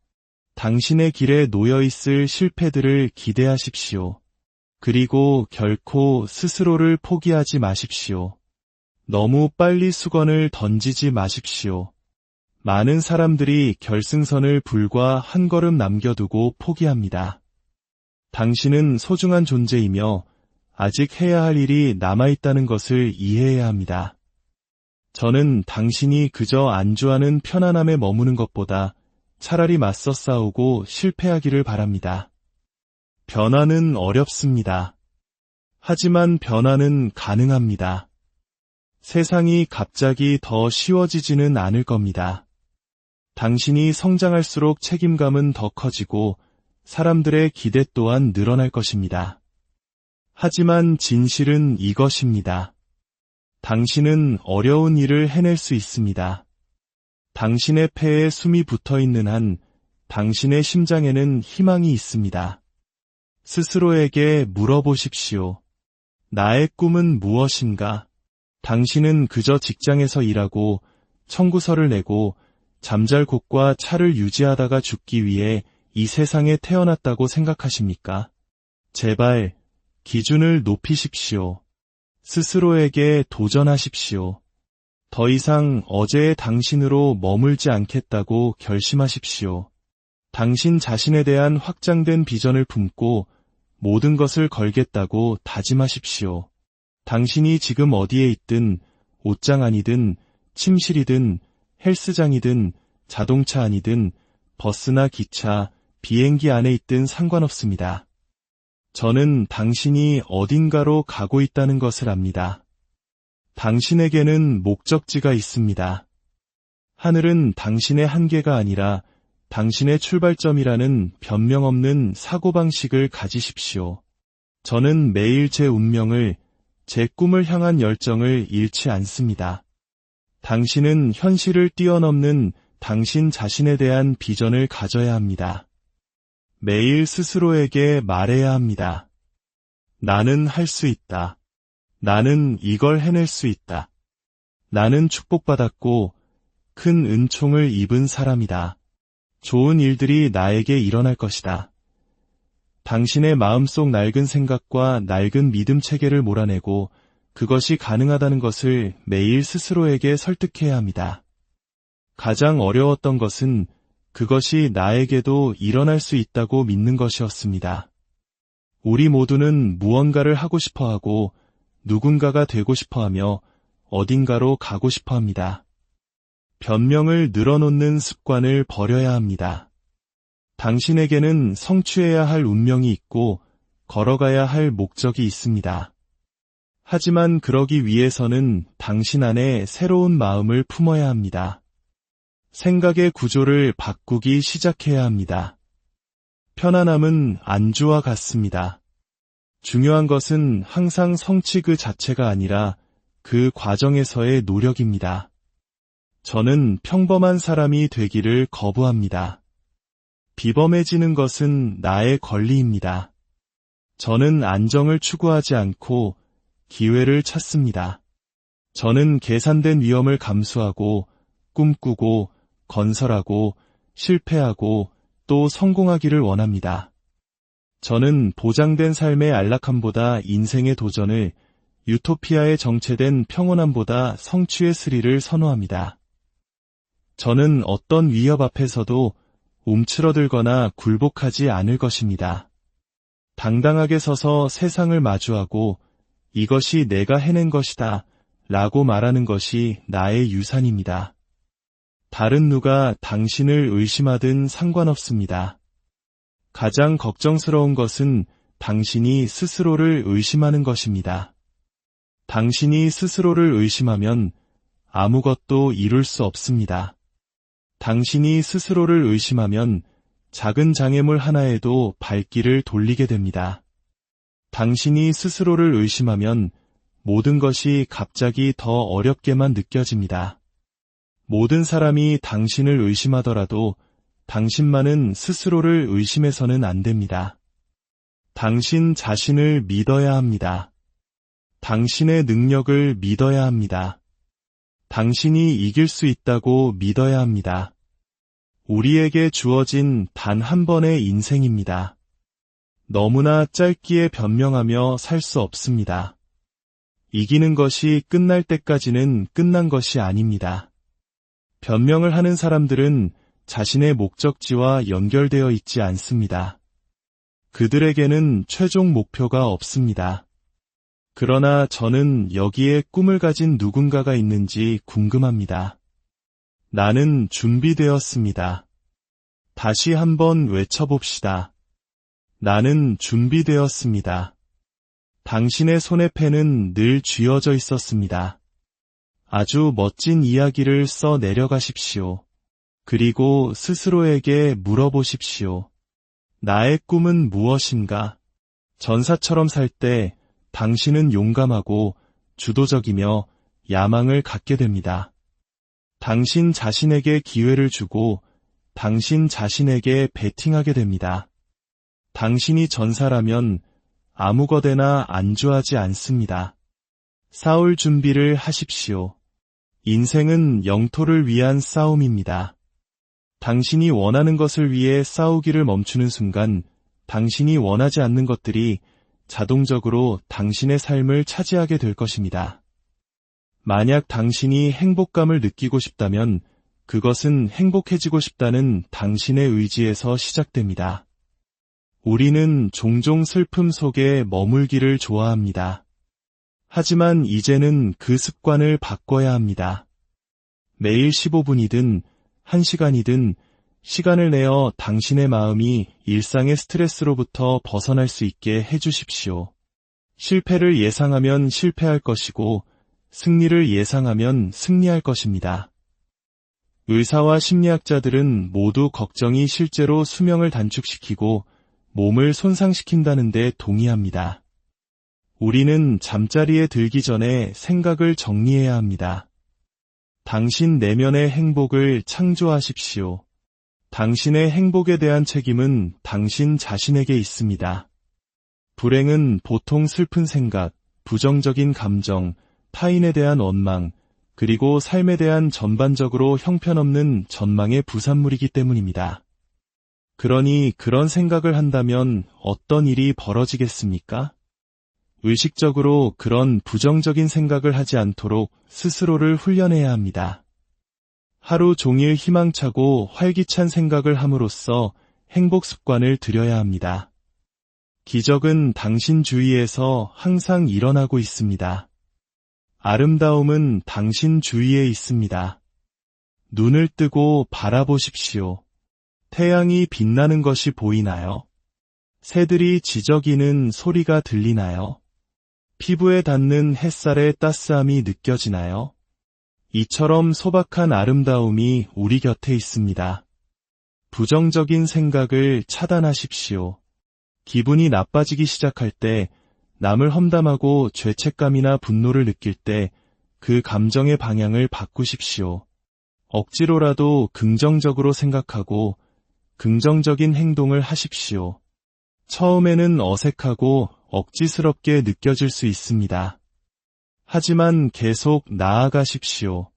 당신의 길에 놓여있을 실패들을 기대하십시오. 그리고 결코 스스로를 포기하지 마십시오. 너무 빨리 수건을 던지지 마십시오. 많은 사람들이 결승선을 불과 한 걸음 남겨두고 포기합니다. 당신은 소중한 존재이며 아직 해야 할 일이 남아있다는 것을 이해해야 합니다. 저는 당신이 그저 안주하는 편안함에 머무는 것보다 차라리 맞서 싸우고 실패하기를 바랍니다. 변화는 어렵습니다. 하지만 변화는 가능합니다. 세상이 갑자기 더 쉬워지지는 않을 겁니다. 당신이 성장할수록 책임감은 더 커지고 사람들의 기대 또한 늘어날 것입니다. 하지만 진실은 이것입니다. 당신은 어려운 일을 해낼 수 있습니다. 당신의 폐에 숨이 붙어있는 한 당신의 심장에는 희망이 있습니다. 스스로에게 물어보십시오. 나의 꿈은 무엇인가? 당신은 그저 직장에서 일하고 청구서를 내고 잠잘 곳과 차를 유지하다가 죽기 위해 이 세상에 태어났다고 생각하십니까? 제발 기준을 높이십시오. 스스로에게 도전하십시오. 더 이상 어제의 당신으로 머물지 않겠다고 결심하십시오. 당신 자신에 대한 확장된 비전을 품고 모든 것을 걸겠다고 다짐하십시오. 당신이 지금 어디에 있든 옷장 안이든 침실이든 헬스장이든 자동차 안이든 버스나 기차, 비행기 안에 있든 상관없습니다. 저는 당신이 어딘가로 가고 있다는 것을 압니다. 당신에게는 목적지가 있습니다. 하늘은 당신의 한계가 아니라 당신의 출발점이라는 변명 없는 사고방식을 가지십시오. 저는 매일 제 운명을, 제 꿈을 향한 열정을 잃지 않습니다. 당신은 현실을 뛰어넘는 당신 자신에 대한 비전을 가져야 합니다. 매일 스스로에게 말해야 합니다. 나는 할 수 있다. 나는 이걸 해낼 수 있다. 나는 축복받았고 큰 은총을 입은 사람이다. 좋은 일들이 나에게 일어날 것이다. 당신의 마음속 낡은 생각과 낡은 믿음 체계를 몰아내고 그것이 가능하다는 것을 매일 스스로에게 설득해야 합니다. 가장 어려웠던 것은 그것이 나에게도 일어날 수 있다고 믿는 것이었습니다. 우리 모두는 무언가를 하고 싶어하고 누군가가 되고 싶어하며 어딘가로 가고 싶어합니다. 변명을 늘어놓는 습관을 버려야 합니다. 당신에게는 성취해야 할 운명이 있고 걸어가야 할 목적이 있습니다. 하지만 그러기 위해서는 당신 안에 새로운 마음을 품어야 합니다. 생각의 구조를 바꾸기 시작해야 합니다. 편안함은 안주와 같습니다. 중요한 것은 항상 성취 그 자체가 아니라 그 과정에서의 노력입니다. 저는 평범한 사람이 되기를 거부합니다. 비범해지는 것은 나의 권리입니다. 저는 안정을 추구하지 않고 기회를 찾습니다. 저는 계산된 위험을 감수하고 꿈꾸고 건설하고 실패하고 또 성공하기를 원합니다. 저는 보장된 삶의 안락함보다 인생의 도전을, 유토피아에 정체된 평온함보다 성취의 스릴을 선호합니다. 저는 어떤 위협 앞에서도 움츠러들거나 굴복하지 않을 것입니다. 당당하게 서서 세상을 마주하고 이것이 내가 해낸 것이다 라고 말하는 것이 나의 유산입니다. 다른 누가 당신을 의심하든 상관없습니다. 가장 걱정스러운 것은 당신이 스스로를 의심하는 것입니다. 당신이 스스로를 의심하면 아무것도 이룰 수 없습니다. 당신이 스스로를 의심하면 작은 장애물 하나에도 발길을 돌리게 됩니다. 당신이 스스로를 의심하면 모든 것이 갑자기 더 어렵게만 느껴집니다. 모든 사람이 당신을 의심하더라도 당신만은 스스로를 의심해서는 안 됩니다. 당신 자신을 믿어야 합니다. 당신의 능력을 믿어야 합니다. 당신이 이길 수 있다고 믿어야 합니다. 우리에게 주어진 단 한 번의 인생입니다. 너무나 짧기에 변명하며 살 수 없습니다. 이기는 것이 끝날 때까지는 끝난 것이 아닙니다. 변명을 하는 사람들은 자신의 목적지와 연결되어 있지 않습니다. 그들에게는 최종 목표가 없습니다. 그러나 저는 여기에 꿈을 가진 누군가가 있는지 궁금합니다. 나는 준비되었습니다. 다시 한번 외쳐봅시다. 나는 준비되었습니다. 당신의 손의 펜은 늘 쥐어져 있었습니다. 아주 멋진 이야기를 써 내려가십시오. 그리고 스스로에게 물어보십시오. 나의 꿈은 무엇인가? 전사처럼 살 때 당신은 용감하고 주도적이며 야망을 갖게 됩니다. 당신 자신에게 기회를 주고 당신 자신에게 베팅하게 됩니다. 당신이 전사라면 아무거데나 안주하지 않습니다. 싸울 준비를 하십시오. 인생은 영토를 위한 싸움입니다. 당신이 원하는 것을 위해 싸우기를 멈추는 순간 당신이 원하지 않는 것들이 자동적으로 당신의 삶을 차지하게 될 것입니다. 만약 당신이 행복감을 느끼고 싶다면 그것은 행복해지고 싶다는 당신의 의지에서 시작됩니다. 우리는 종종 슬픔 속에 머물기를 좋아합니다. 하지만 이제는 그 습관을 바꿔야 합니다. 매일 15분이든 1시간이든 시간을 내어 당신의 마음이 일상의 스트레스로부터 벗어날 수 있게 해주십시오. 실패를 예상하면 실패할 것이고 승리를 예상하면 승리할 것입니다. 의사와 심리학자들은 모두 걱정이 실제로 수명을 단축시키고 몸을 손상시킨다는 데 동의합니다. 우리는 잠자리에 들기 전에 생각을 정리해야 합니다. 당신 내면의 행복을 창조하십시오. 당신의 행복에 대한 책임은 당신 자신에게 있습니다. 불행은 보통 슬픈 생각, 부정적인 감정, 타인에 대한 원망, 그리고 삶에 대한 전반적으로 형편없는 전망의 부산물이기 때문입니다. 그러니 그런 생각을 한다면 어떤 일이 벌어지겠습니까? 의식적으로 그런 부정적인 생각을 하지 않도록 스스로를 훈련해야 합니다. 하루 종일 희망차고 활기찬 생각을 함으로써 행복 습관을 들여야 합니다. 기적은 당신 주위에서 항상 일어나고 있습니다. 아름다움은 당신 주위에 있습니다. 눈을 뜨고 바라보십시오. 태양이 빛나는 것이 보이나요? 새들이 지저귀는 소리가 들리나요? 피부에 닿는 햇살의 따스함이 느껴지나요? 이처럼 소박한 아름다움이 우리 곁에 있습니다. 부정적인 생각을 차단하십시오. 기분이 나빠지기 시작할 때, 남을 험담하고 죄책감이나 분노를 느낄 때 그 감정의 방향을 바꾸십시오. 억지로라도 긍정적으로 생각하고 긍정적인 행동을 하십시오. 처음에는 어색하고 억지스럽게 느껴질 수 있습니다. 하지만 계속 나아가십시오.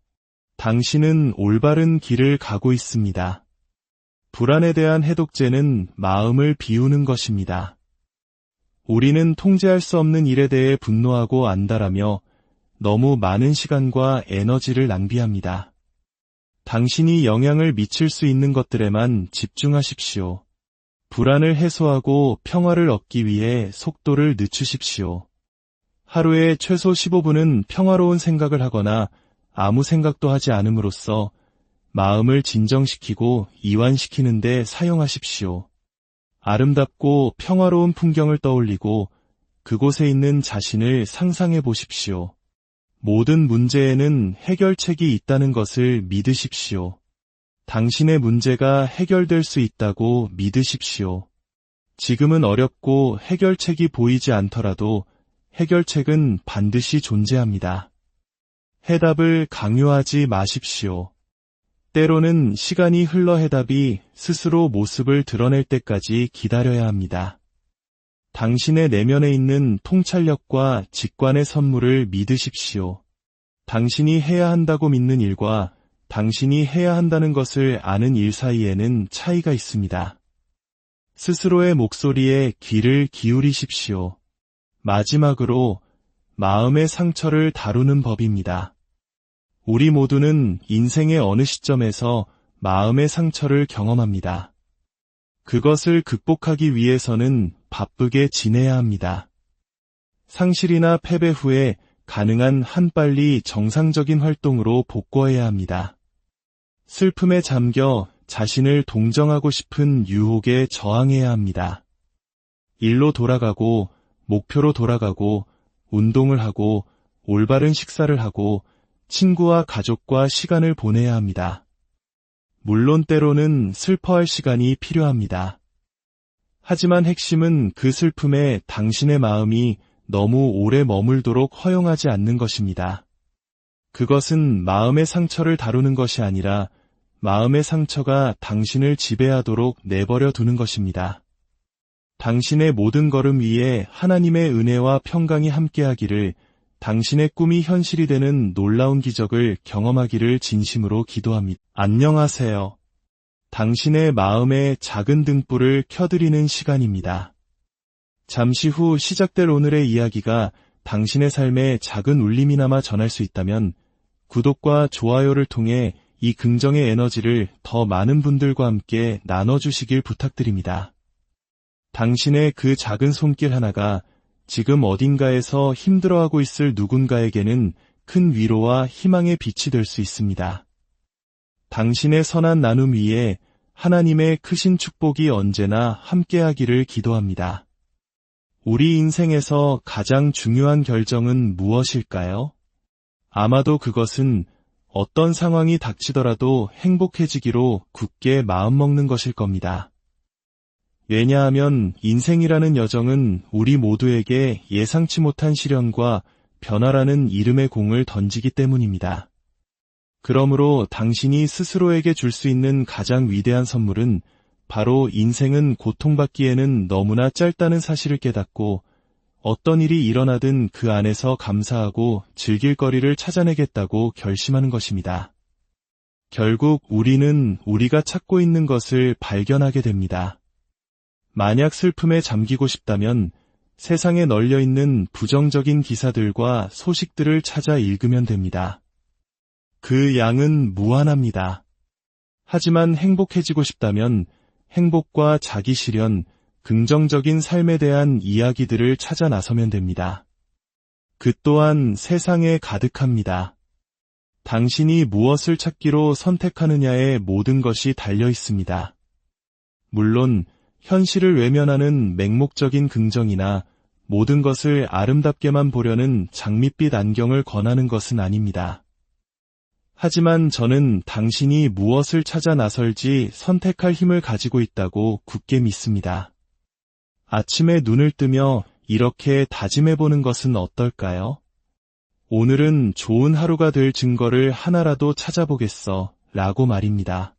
당신은 올바른 길을 가고 있습니다. 불안에 대한 해독제는 마음을 비우는 것입니다. 우리는 통제할 수 없는 일에 대해 분노하고 안달하며 너무 많은 시간과 에너지를 낭비합니다. 당신이 영향을 미칠 수 있는 것들에만 집중하십시오. 불안을 해소하고 평화를 얻기 위해 속도를 늦추십시오. 하루에 최소 15분은 평화로운 생각을 하거나 아무 생각도 하지 않음으로써 마음을 진정시키고 이완시키는 데 사용하십시오. 아름답고 평화로운 풍경을 떠올리고 그곳에 있는 자신을 상상해 보십시오. 모든 문제에는 해결책이 있다는 것을 믿으십시오. 당신의 문제가 해결될 수 있다고 믿으십시오. 지금은 어렵고 해결책이 보이지 않더라도 해결책은 반드시 존재합니다. 해답을 강요하지 마십시오. 때로는 시간이 흘러 해답이 스스로 모습을 드러낼 때까지 기다려야 합니다. 당신의 내면에 있는 통찰력과 직관의 선물을 믿으십시오. 당신이 해야 한다고 믿는 일과 당신이 해야 한다는 것을 아는 일 사이에는 차이가 있습니다. 스스로의 목소리에 귀를 기울이십시오. 마지막으로 마음의 상처를 다루는 법입니다. 우리 모두는 인생의 어느 시점에서 마음의 상처를 경험합니다. 그것을 극복하기 위해서는 바쁘게 지내야 합니다. 상실이나 패배 후에 가능한 한 빨리 정상적인 활동으로 복구해야 합니다. 슬픔에 잠겨 자신을 동정하고 싶은 유혹에 저항해야 합니다. 일로 돌아가고 목표로 돌아가고 운동을 하고 올바른 식사를 하고 친구와 가족과 시간을 보내야 합니다. 물론 때로는 슬퍼할 시간이 필요합니다. 하지만 핵심은 그 슬픔에 당신의 마음이 너무 오래 머물도록 허용하지 않는 것입니다. 그것은 마음의 상처를 다루는 것이 아니라 마음의 상처가 당신을 지배하도록 내버려 두는 것입니다. 당신의 모든 걸음 위에 하나님의 은혜와 평강이 함께하기를, 당신의 꿈이 현실이 되는 놀라운 기적을 경험하기를 진심으로 기도합니다. 안녕하세요. 당신의 마음의 작은 등불을 켜드리는 시간입니다. 잠시 후 시작될 오늘의 이야기가 당신의 삶에 작은 울림이나마 전할 수 있다면 구독과 좋아요를 통해 이 긍정의 에너지를 더 많은 분들과 함께 나눠주시길 부탁드립니다. 당신의 그 작은 손길 하나가 지금 어딘가에서 힘들어하고 있을 누군가에게는 큰 위로와 희망의 빛이 될 수 있습니다. 당신의 선한 나눔 위에 하나님의 크신 축복이 언제나 함께하기를 기도합니다. 우리 인생에서 가장 중요한 결정은 무엇일까요? 아마도 그것은 어떤 상황이 닥치더라도 행복해지기로 굳게 마음먹는 것일 겁니다. 왜냐하면 인생이라는 여정은 우리 모두에게 예상치 못한 시련과 변화라는 이름의 공을 던지기 때문입니다. 그러므로 당신이 스스로에게 줄 수 있는 가장 위대한 선물은 바로 인생은 고통받기에는 너무나 짧다는 사실을 깨닫고 어떤 일이 일어나든 그 안에서 감사하고 즐길 거리를 찾아내겠다고 결심하는 것입니다. 결국 우리는 우리가 찾고 있는 것을 발견하게 됩니다. 만약 슬픔에 잠기고 싶다면 세상에 널려있는 부정적인 기사들과 소식들을 찾아 읽으면 됩니다. 그 양은 무한합니다. 하지만 행복해지고 싶다면 행복과 자기 실현, 긍정적인 삶에 대한 이야기들을 찾아 나서면 됩니다. 그 또한 세상에 가득합니다. 당신이 무엇을 찾기로 선택하느냐에 모든 것이 달려 있습니다. 물론 현실을 외면하는 맹목적인 긍정이나 모든 것을 아름답게만 보려는 장밋빛 안경을 권하는 것은 아닙니다. 하지만 저는 당신이 무엇을 찾아 나설지 선택할 힘을 가지고 있다고 굳게 믿습니다. 아침에 눈을 뜨며 이렇게 다짐해보는 것은 어떨까요? 오늘은 좋은 하루가 될 증거를 하나라도 찾아보겠어 라고 말입니다.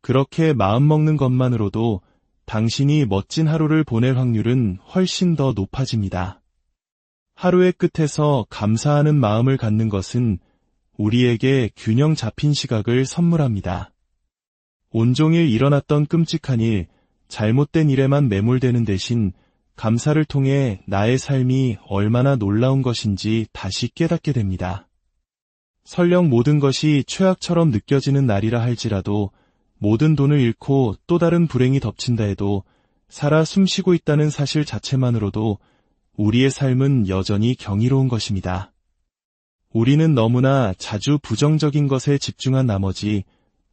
그렇게 마음먹는 것만으로도 당신이 멋진 하루를 보낼 확률은 훨씬 더 높아집니다. 하루의 끝에서 감사하는 마음을 갖는 것은 우리에게 균형 잡힌 시각을 선물합니다. 온종일 일어났던 끔찍한 일, 잘못된 일에만 매몰되는 대신 감사를 통해 나의 삶이 얼마나 놀라운 것인지 다시 깨닫게 됩니다. 설령 모든 것이 최악처럼 느껴지는 날이라 할지라도 모든 돈을 잃고 또 다른 불행이 덮친다 해도 살아 숨쉬고 있다는 사실 자체만으로도 우리의 삶은 여전히 경이로운 것입니다. 우리는 너무나 자주 부정적인 것에 집중한 나머지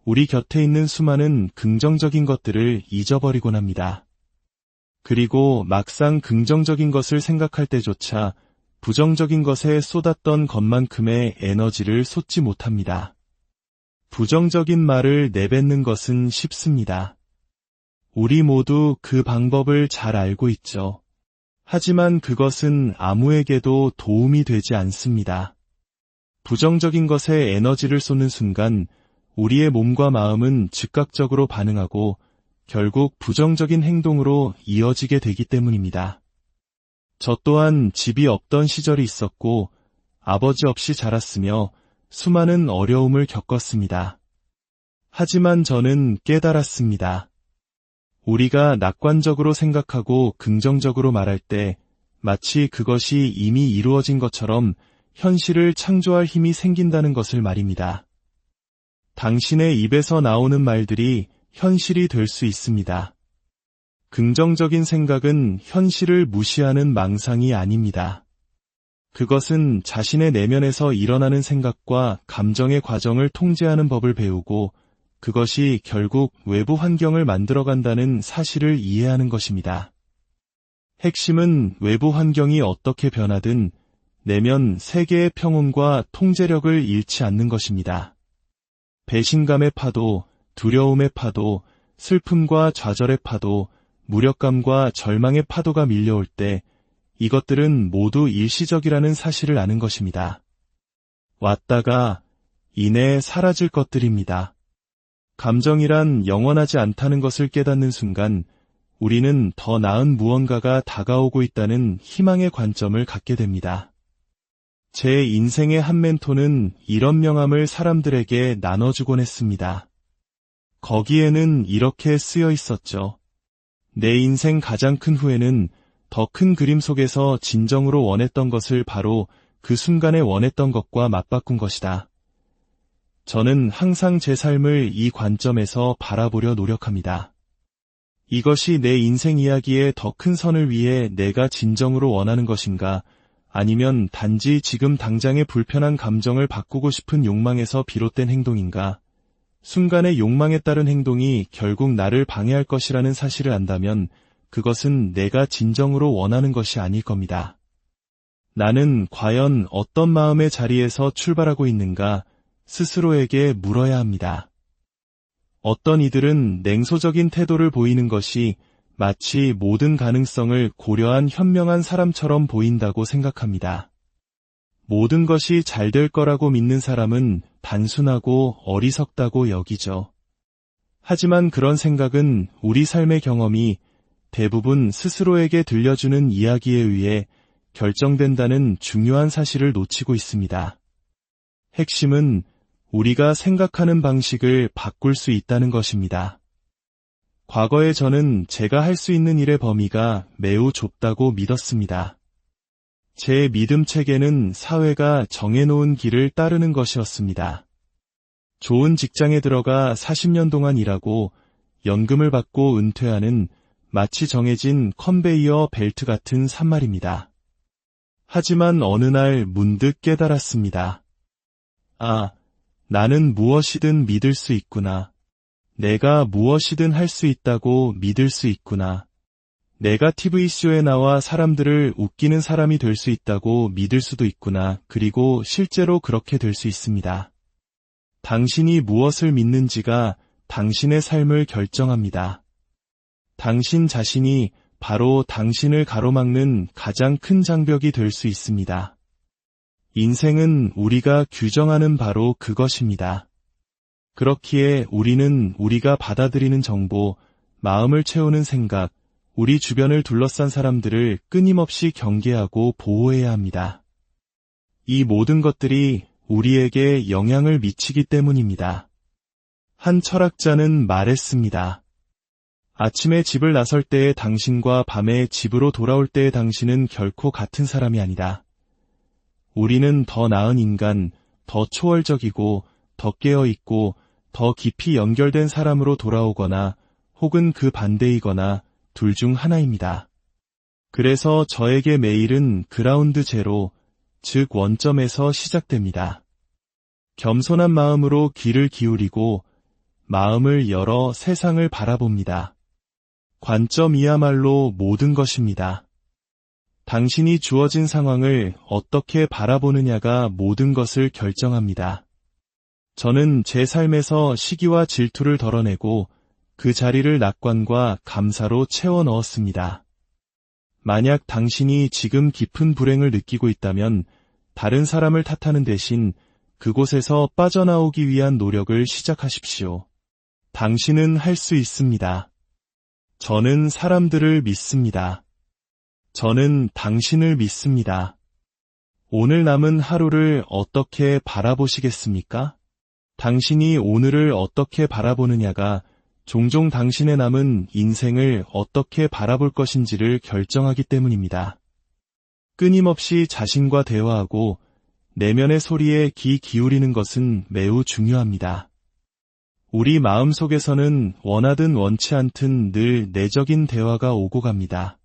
우리 곁에 있는 수많은 긍정적인 것들을 잊어버리곤 합니다. 그리고 막상 긍정적인 것을 생각할 때조차 부정적인 것에 쏟았던 것만큼의 에너지를 쏟지 못합니다. 부정적인 말을 내뱉는 것은 쉽습니다. 우리 모두 그 방법을 잘 알고 있죠. 하지만 그것은 아무에게도 도움이 되지 않습니다. 부정적인 것에 에너지를 쏟는 순간 우리의 몸과 마음은 즉각적으로 반응하고 결국 부정적인 행동으로 이어지게 되기 때문입니다. 저 또한 집이 없던 시절이 있었고 아버지 없이 자랐으며 수많은 어려움을 겪었습니다. 하지만 저는 깨달았습니다. 우리가 낙관적으로 생각하고 긍정적으로 말할 때 마치 그것이 이미 이루어진 것처럼 현실을 창조할 힘이 생긴다는 것을 말입니다. 당신의 입에서 나오는 말들이 현실이 될 수 있습니다. 긍정적인 생각은 현실을 무시하는 망상이 아닙니다. 그것은 자신의 내면에서 일어나는 생각과 감정의 과정을 통제하는 법을 배우고 그것이 결국 외부 환경을 만들어간다는 사실을 이해하는 것입니다. 핵심은 외부 환경이 어떻게 변하든 내면 세계의 평온과 통제력을 잃지 않는 것입니다. 배신감의 파도, 두려움의 파도, 슬픔과 좌절의 파도, 무력감과 절망의 파도가 밀려올 때 이것들은 모두 일시적이라는 사실을 아는 것입니다. 왔다가 이내 사라질 것들입니다. 감정이란 영원하지 않다는 것을 깨닫는 순간 우리는 더 나은 무언가가 다가오고 있다는 희망의 관점을 갖게 됩니다. 제 인생의 한 멘토는 이런 명함을 사람들에게 나눠주곤 했습니다. 거기에는 이렇게 쓰여 있었죠. 내 인생 가장 큰 후회는 더 큰 그림 속에서 진정으로 원했던 것을 바로 그 순간에 원했던 것과 맞바꾼 것이다. 저는 항상 제 삶을 이 관점에서 바라보려 노력합니다. 이것이 내 인생 이야기의 더 큰 선을 위해 내가 진정으로 원하는 것인가, 아니면 단지 지금 당장의 불편한 감정을 바꾸고 싶은 욕망에서 비롯된 행동인가, 순간의 욕망에 따른 행동이 결국 나를 방해할 것이라는 사실을 안다면 그것은 내가 진정으로 원하는 것이 아닐 겁니다. 나는 과연 어떤 마음의 자리에서 출발하고 있는가 스스로에게 물어야 합니다. 어떤 이들은 냉소적인 태도를 보이는 것이 마치 모든 가능성을 고려한 현명한 사람처럼 보인다고 생각합니다. 모든 것이 잘 될 거라고 믿는 사람은 단순하고 어리석다고 여기죠. 하지만 그런 생각은 우리 삶의 경험이 대부분 스스로에게 들려주는 이야기에 의해 결정된다는 중요한 사실을 놓치고 있습니다. 핵심은 우리가 생각하는 방식을 바꿀 수 있다는 것입니다. 과거에 저는 제가 할 수 있는 일의 범위가 매우 좁다고 믿었습니다. 제 믿음 체계는 사회가 정해놓은 길을 따르는 것이었습니다. 좋은 직장에 들어가 40년 동안 일하고 연금을 받고 은퇴하는 마치 정해진 컨베이어 벨트 같은 산말입니다. 하지만 어느 날 문득 깨달았습니다. 아, 나는 무엇이든 믿을 수 있구나. 내가 무엇이든 할 수 있다고 믿을 수 있구나. 내가 TV쇼에 나와 사람들을 웃기는 사람이 될 수 있다고 믿을 수도 있구나. 그리고 실제로 그렇게 될 수 있습니다. 당신이 무엇을 믿는지가 당신의 삶을 결정합니다. 당신 자신이 바로 당신을 가로막는 가장 큰 장벽이 될 수 있습니다. 인생은 우리가 규정하는 바로 그것입니다. 그렇기에 우리는 우리가 받아들이는 정보, 마음을 채우는 생각, 우리 주변을 둘러싼 사람들을 끊임없이 경계하고 보호해야 합니다. 이 모든 것들이 우리에게 영향을 미치기 때문입니다. 한 철학자는 말했습니다. 아침에 집을 나설 때의 당신과 밤에 집으로 돌아올 때의 당신은 결코 같은 사람이 아니다. 우리는 더 나은 인간, 더 초월적이고, 더 깨어있고, 더 깊이 연결된 사람으로 돌아오거나 혹은 그 반대이거나 둘 중 하나입니다. 그래서 저에게 매일은 그라운드 제로, 즉 원점에서 시작됩니다. 겸손한 마음으로 귀를 기울이고 마음을 열어 세상을 바라봅니다. 관점이야말로 모든 것입니다. 당신이 주어진 상황을 어떻게 바라보느냐가 모든 것을 결정합니다. 저는 제 삶에서 시기와 질투를 덜어내고 그 자리를 낙관과 감사로 채워 넣었습니다. 만약 당신이 지금 깊은 불행을 느끼고 있다면 다른 사람을 탓하는 대신 그곳에서 빠져나오기 위한 노력을 시작하십시오. 당신은 할 수 있습니다. 저는 사람들을 믿습니다. 저는 당신을 믿습니다. 오늘 남은 하루를 어떻게 바라보시겠습니까? 당신이 오늘을 어떻게 바라보느냐가 종종 당신의 남은 인생을 어떻게 바라볼 것인지를 결정하기 때문입니다. 끊임없이 자신과 대화하고 내면의 소리에 귀 기울이는 것은 매우 중요합니다. 우리 마음속에서는 원하든 원치 않든 늘 내적인 대화가 오고 갑니다.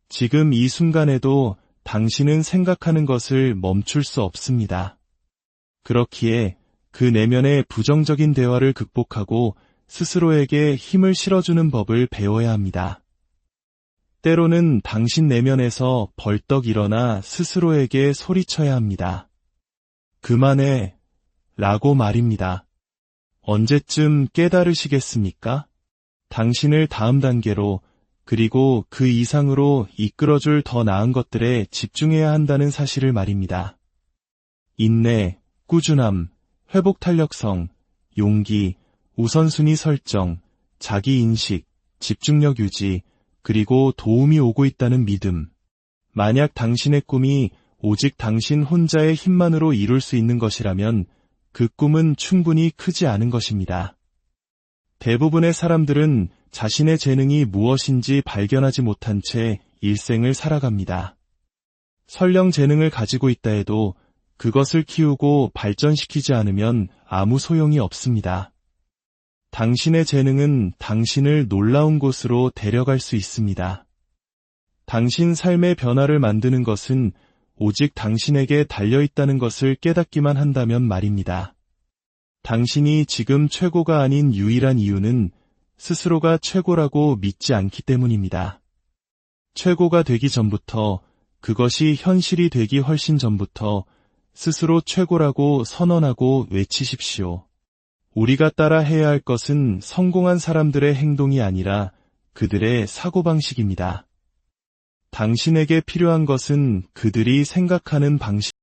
지금 이 순간에도 당신은 생각하는 것을 멈출 수 없습니다. 그렇기에 그 내면의 부정적인 대화를 극복하고 스스로에게 힘을 실어주는 법을 배워야 합니다. 때로는 당신 내면에서 벌떡 일어나 스스로에게 소리쳐야 합니다. 그만해, 라고 말입니다. 언제쯤 깨달으시겠습니까? 당신을 다음 단계로 그리고 그 이상으로 이끌어줄 더 나은 것들에 집중해야 한다는 사실을 말입니다. 인내, 꾸준함, 회복 탄력성, 용기, 우선순위 설정, 자기인식, 집중력 유지, 그리고 도움이 오고 있다는 믿음. 만약 당신의 꿈이 오직 당신 혼자의 힘만으로 이룰 수 있는 것이라면 그 꿈은 충분히 크지 않은 것입니다. 대부분의 사람들은 자신의 재능이 무엇인지 발견하지 못한 채 일생을 살아갑니다. 설령 재능을 가지고 있다 해도 그것을 키우고 발전시키지 않으면 아무 소용이 없습니다. 당신의 재능은 당신을 놀라운 곳으로 데려갈 수 있습니다. 당신 삶의 변화를 만드는 것은 오직 당신에게 달려있다는 것을 깨닫기만 한다면 말입니다. 당신이 지금 최고가 아닌 유일한 이유는 스스로가 최고라고 믿지 않기 때문입니다. 최고가 되기 전부터, 그것이 현실이 되기 훨씬 전부터 스스로 최고라고 선언하고 외치십시오. 우리가 따라 해야 할 것은 성공한 사람들의 행동이 아니라 그들의 사고방식입니다. 당신에게 필요한 것은 그들이 생각하는 방식,